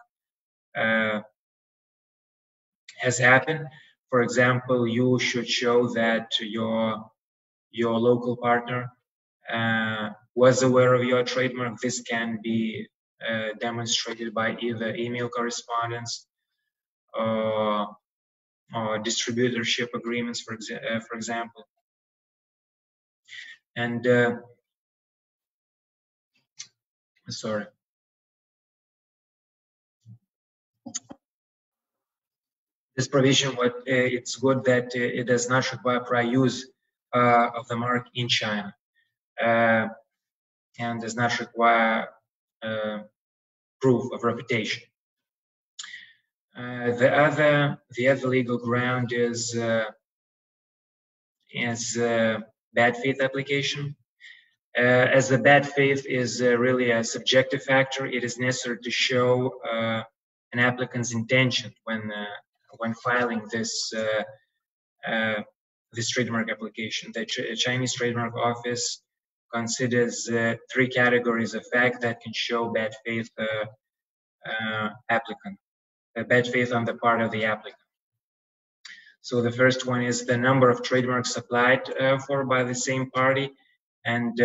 has happened. For example, you should show that your local partner was aware of your trademark. This can be demonstrated by either email correspondence or distributorship agreements, for example. And sorry. This provision, it's good that it does not require prior use of the mark in China, and does not require proof of reputation. The other legal ground is bad faith application. As the bad faith is really a subjective factor, it is necessary to show an applicant's intention when filing this trademark application. The Chinese Trademark Office considers 3 categories of fact that can show bad faith applicant, bad faith on the part of the applicant. So the first one is the number of trademarks applied for by the same party, and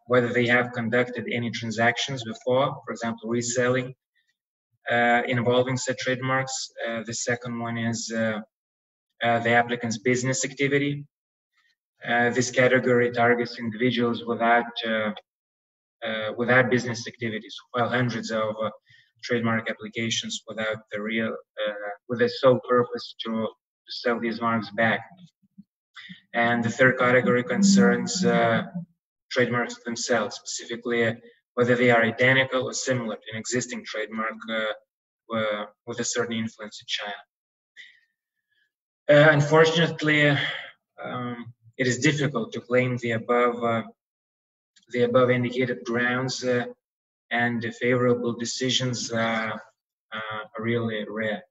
whether they have conducted any transactions before, for example, reselling involving said trademarks. The second one is the applicant's business activity. This category targets individuals without business activities, while hundreds of trademark applications without with the sole purpose to sell these marks back. And the third category concerns trademarks themselves, specifically whether they are identical or similar to an existing trademark with a certain influence in China. Unfortunately, it is difficult to claim the above indicated grounds, and the favorable decisions are really rare.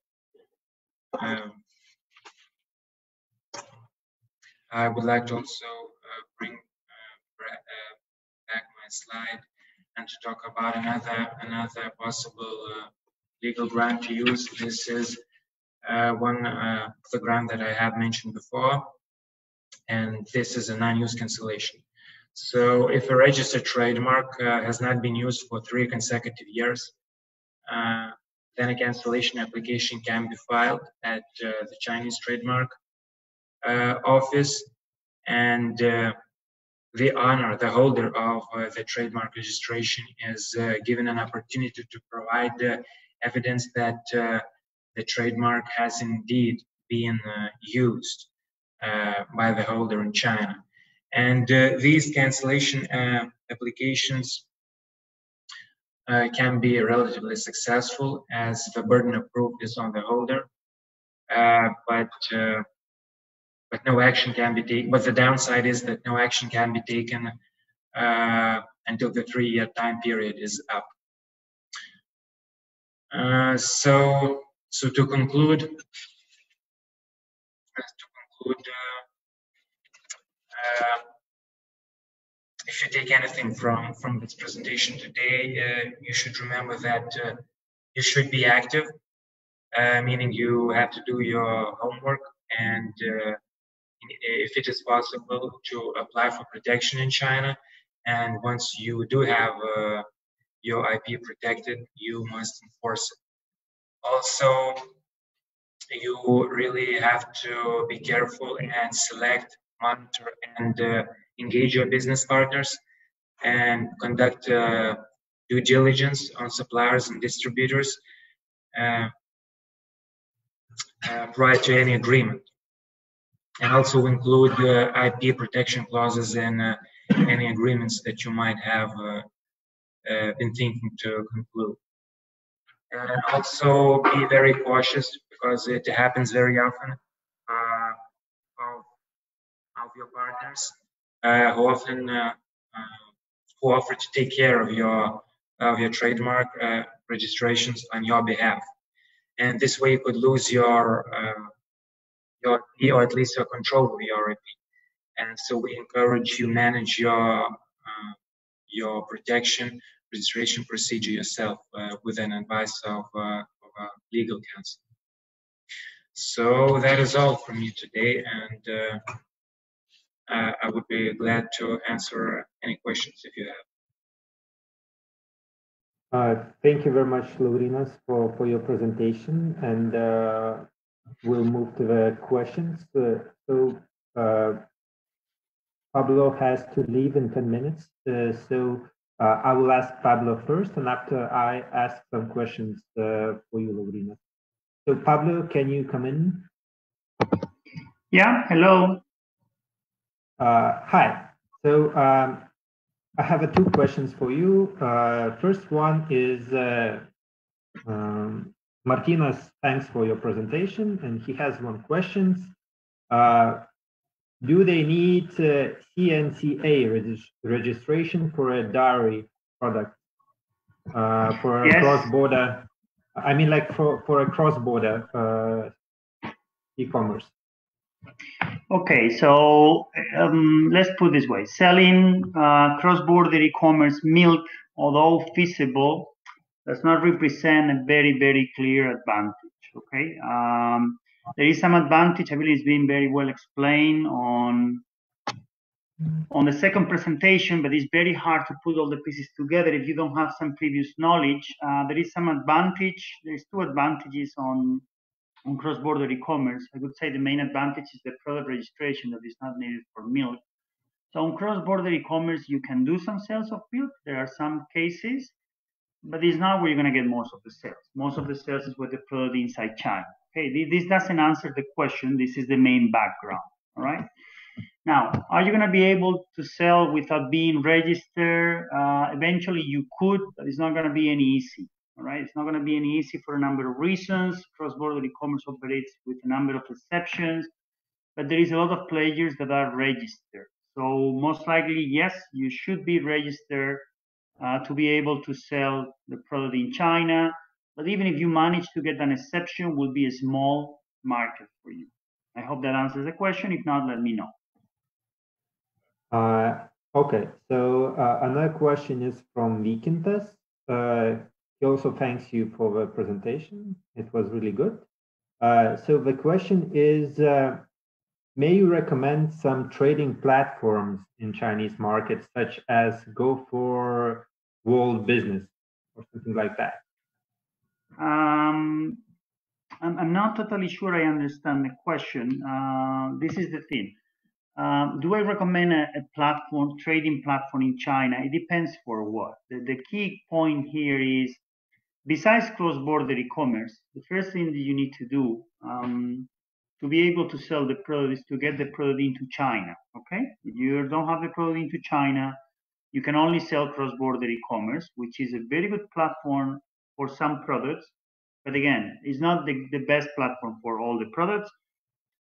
I would like to also bring back my slide and to talk about another possible legal ground to use. This is the ground that I have mentioned before, and this is a non-use cancellation. So if a registered trademark has not been used for 3 consecutive years, then a cancellation application can be filed at the Chinese Trademark Office, and the holder of the trademark registration is given an opportunity to provide evidence that the trademark has indeed been used by the holder in China. And these cancellation applications can be relatively successful, as the burden of proof is on the holder, but no action can be taken. But the downside is that no action can be taken until the 3-year time period is up. So to conclude, if you take anything from this presentation today, you should remember that you should be active, meaning you have to do your homework, and if it is possible, to apply for protection in China. And once you do have your IP protected, you must enforce it. Also, you really have to be careful and select, monitor, and engage your business partners, and conduct due diligence on suppliers and distributors prior to any agreement. and also include IP protection clauses in any agreements that you might have been thinking to conclude. And also be very cautious, because it happens very often of your partners who offer to take care of your trademark registrations on your behalf, and this way you could lose your IP, or at least your control of your IP. And so we encourage you manage your protection registration procedure yourself with an advice of a legal counsel. So that is all from me today, and I would be glad to answer any questions if you have. Thank you very much, Laurynas, for your presentation, and we'll move to the questions. Pablo has to leave in 10 minutes, so I will ask Pablo first, and after I ask some questions for you, Laurynas. So Pablo, can you come in? Yeah, hello. Hi. So I have two questions for you. First one is Martinas, thanks for your presentation, and he has one question. Do they need CNCA registration for a dairy product? For a cross-border, I mean, like for a cross-border e-commerce. Okay, so let's put it this way. Selling cross-border e-commerce milk, although feasible, does not represent a very, very clear advantage, okay? There is some advantage. I believe it's been very well explained on the second presentation, but it's very hard to put all the pieces together if you don't have some previous knowledge. There is some advantage. There's two advantages on cross-border e-commerce. I would say the main advantage is the product registration that is not needed for milk. So on cross-border e-commerce, you can do some sales of milk. There are some cases, but it's not where you're going to get most of the sales. Most of the sales is with the product inside China. Okay, this doesn't answer the question. This is the main background. All right. Now, are you going to be able to sell without being registered? Eventually, you could, but it's not going to be any easy. All right, it's not going to be any easy for a number of reasons. Cross-border e-commerce operates with a number of exceptions, but there is a lot of players that are registered. So most likely, yes, you should be registered to be able to sell the product in China. But even if you manage to get an exception, will be a small market for you. I hope that answers the question. If not, let me know. Okay, so another question is from Vykintas. He also thanks you for the presentation. It was really good. So the question is, may you recommend some trading platforms in Chinese markets, such as Go for World Business or something like that? I'm not totally sure I understand the question. This is the thing. Do I recommend a platform, trading platform in China? It depends for what. The key point here is, besides cross-border e-commerce, the first thing that you need to do to be able to sell the product is to get the product into China, okay? If you don't have the product into China, you can only sell cross-border e-commerce, which is a very good platform for some products. But again, it's not the best platform for all the products.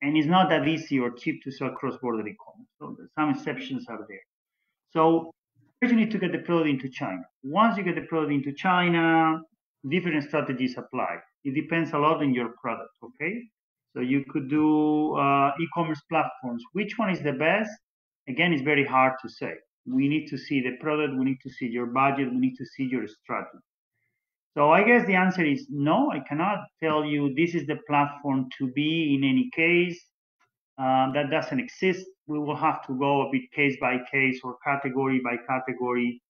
And it's not that easy or cheap to sell cross-border e-commerce. So some exceptions are there. So first you need to get the product into China. Once you get the product into China, different strategies apply. It depends a lot on your product, okay? So you could do e-commerce platforms. Which one is the best? Again, it's very hard to say. We need to see the product. We need to see your budget. We need to see your strategy. So I guess the answer is no. I cannot tell you this is the platform to be in any case. That doesn't exist. We will have to go a bit case by case or category by category.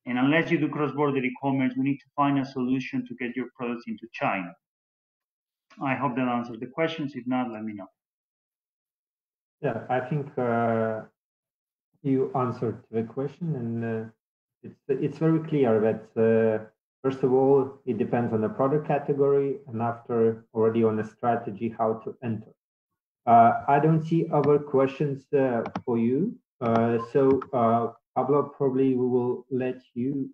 And unless you do cross-border e-commerce, we need to find a solution to get your products into China. I hope that answers the questions. If not, let me know. Yeah, I think you answered the question, and it's very clear that first of all, it depends on the product category, and after already on the strategy how to enter. I don't see other questions for you. So Pablo, probably we will let you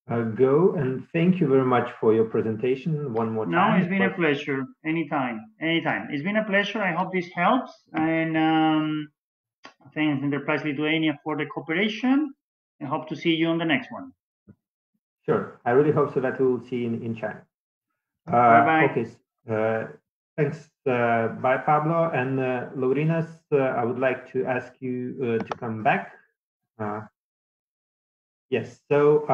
go, and thank you very much for your presentation one more time. No, it's been a pleasure. Anytime. It's been a pleasure. I hope this helps, and thanks Enterprise Lithuania for the cooperation. I hope to see you on the next one. Sure. I really hope so that we will see you in China. Bye-bye. Okay. Thanks. Bye, Pablo. And Laurynas, I would like to ask you to come back. Yes. So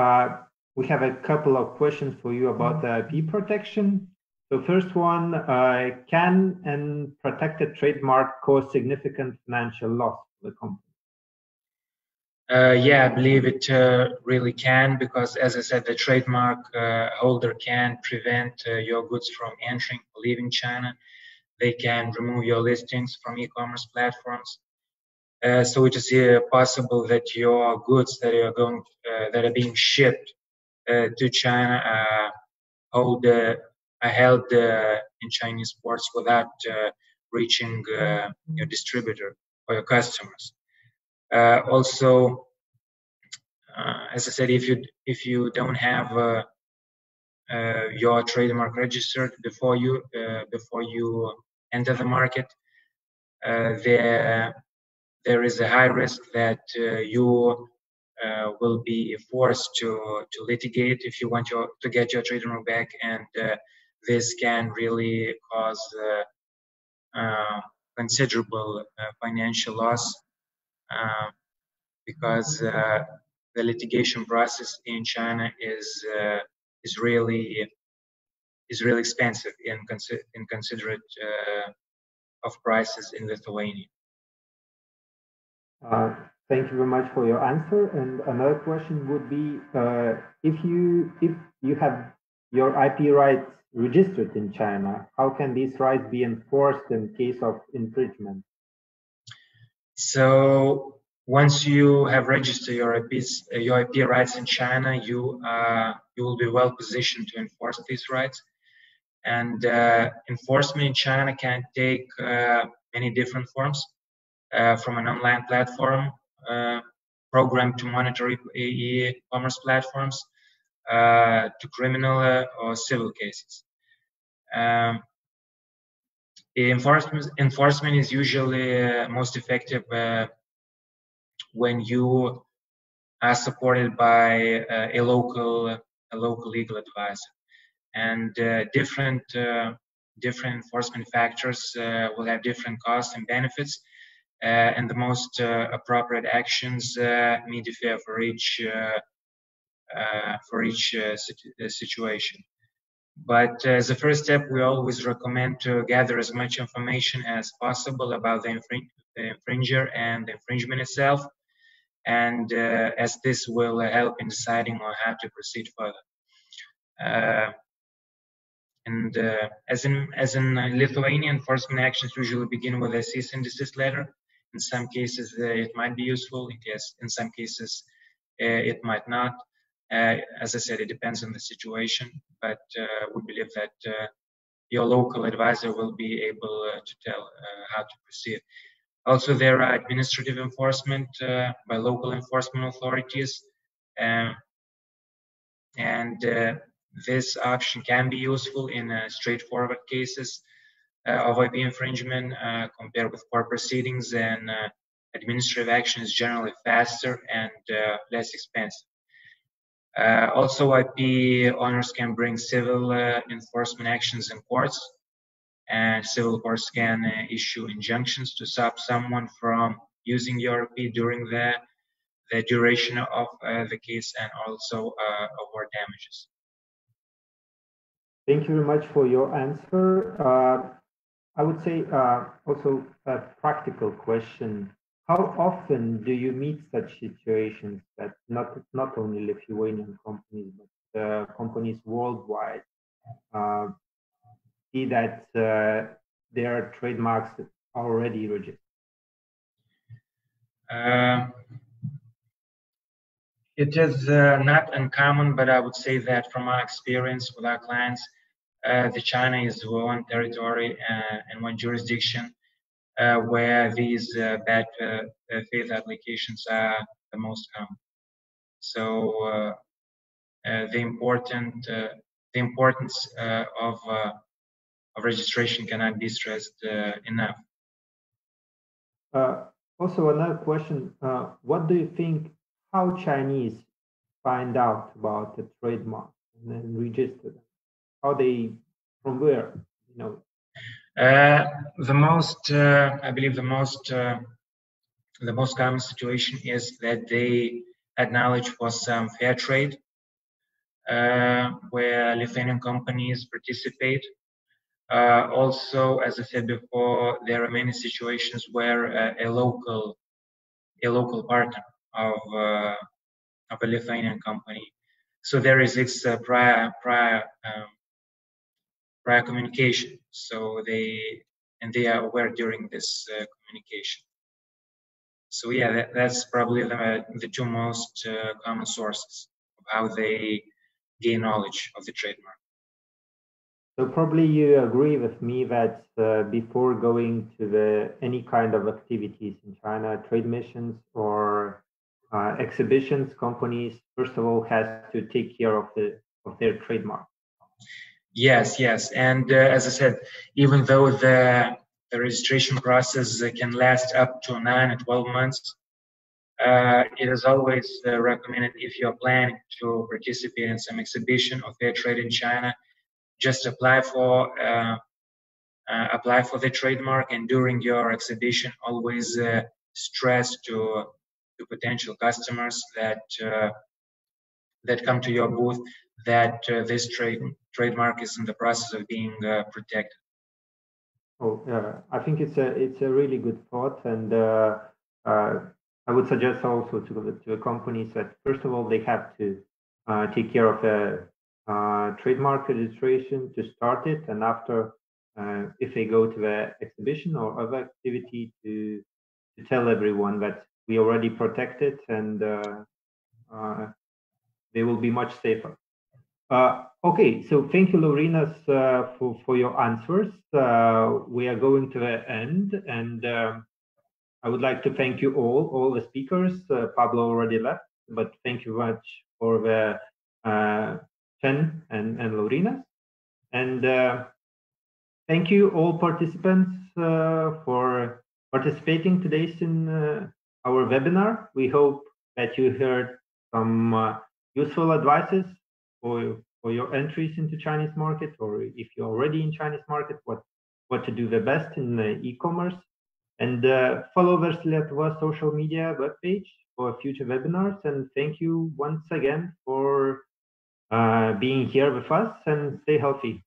we have a couple of questions for you about the IP protection. So first one, can an protected trademark cause significant financial loss for the company? Yeah, I believe it really can, because as I said, the trademark holder can prevent your goods from entering or leaving China. They can remove your listings from e-commerce platforms. So it is possible that your goods that are being shipped to China are held in Chinese ports without reaching your distributor or your customers. Also, as I said, if you don't have your trademark registered before you enter the market, there is a high risk that you will be forced to litigate if you want to get your trademark back, and this can really cause considerable financial loss, because the litigation process in China is really expensive in considerate of prices in Lithuania. Thank you very much for your answer. And another question would be, if you have your IP rights registered in China, how can these rights be enforced in case of infringement? So once you have registered your IP rights in China, you will be well positioned to enforce these rights. And enforcement in China can take many different forms, from an online platform program to monitor e-commerce platforms, to criminal or civil cases. Enforcement is usually most effective when you are supported by a local legal advisor, and different enforcement factors will have different costs and benefits, and the most appropriate actions may differ for each situation. But as a first step, we always recommend to gather as much information as possible about the infringer and the infringement itself, and as this will help in deciding on how to proceed further. And as in Lithuania, enforcement actions usually begin with a cease and desist letter. In some cases, it might be useful. In some cases, it might not. As I said, it depends on the situation, but we believe that your local advisor will be able to tell how to proceed. Also, there are administrative enforcement by local enforcement authorities, and this option can be useful in straightforward cases of IP infringement compared with court proceedings, and administrative action is generally faster and less expensive. Also, IP owners can bring civil enforcement actions in courts, and civil courts can issue injunctions to stop someone from using your IP during the duration of the case, and also award damages. Thank you very much for your answer. I would say also a practical question. How often do you meet such situations that not only Lithuanian companies, but companies worldwide see that their trademarks are already registered? It is not uncommon, but I would say that from our experience with our clients, the China is one territory and one jurisdiction where these bad faith applications are the most common. So the importance of registration cannot be stressed enough. Also, another question: what do you think? How Chinese find out about the trademark and then register them? How they, from where? You know. The most, I believe, the most common situation is that they acknowledge for some fair trade, where Lithuanian companies participate. Also, as I said before, there are many situations where a local partner of a Lithuanian company. So there is this prior communication. So they are aware during this communication. So yeah, that's probably the two most common sources of how they gain knowledge of the trademark. So probably you agree with me that before going to any kind of activities in China, trade missions or exhibitions, companies first of all has to take care of their trademark. Yes, and as I said, even though the registration process can last up to 9 or 12 months, it is always recommended if you're planning to participate in some exhibition or fair trade in China, just apply for the trademark, and during your exhibition, always stress to potential customers that come to your booth that this trademark is in the process of being protected. Oh, I think it's a really good thought, and I would suggest also to the companies that first of all they have to take care of the trademark registration to start it, and after if they go to the exhibition or other activity to tell everyone that we already protected and they will be much safer. Okay, so thank you, Laurynas, for your answers. We are going to the end, and I would like to thank you all the speakers. Pablo already left, but thank you much for the Chen and Laurynas. And thank you all participants for participating today in our webinar. We hope that you heard some useful advices for your entries into Chinese market, or if you're already in Chinese market, what to do the best in e-commerce. And follow Versli Lietuvos social media webpage for future webinars. And thank you once again for being here with us, and stay healthy.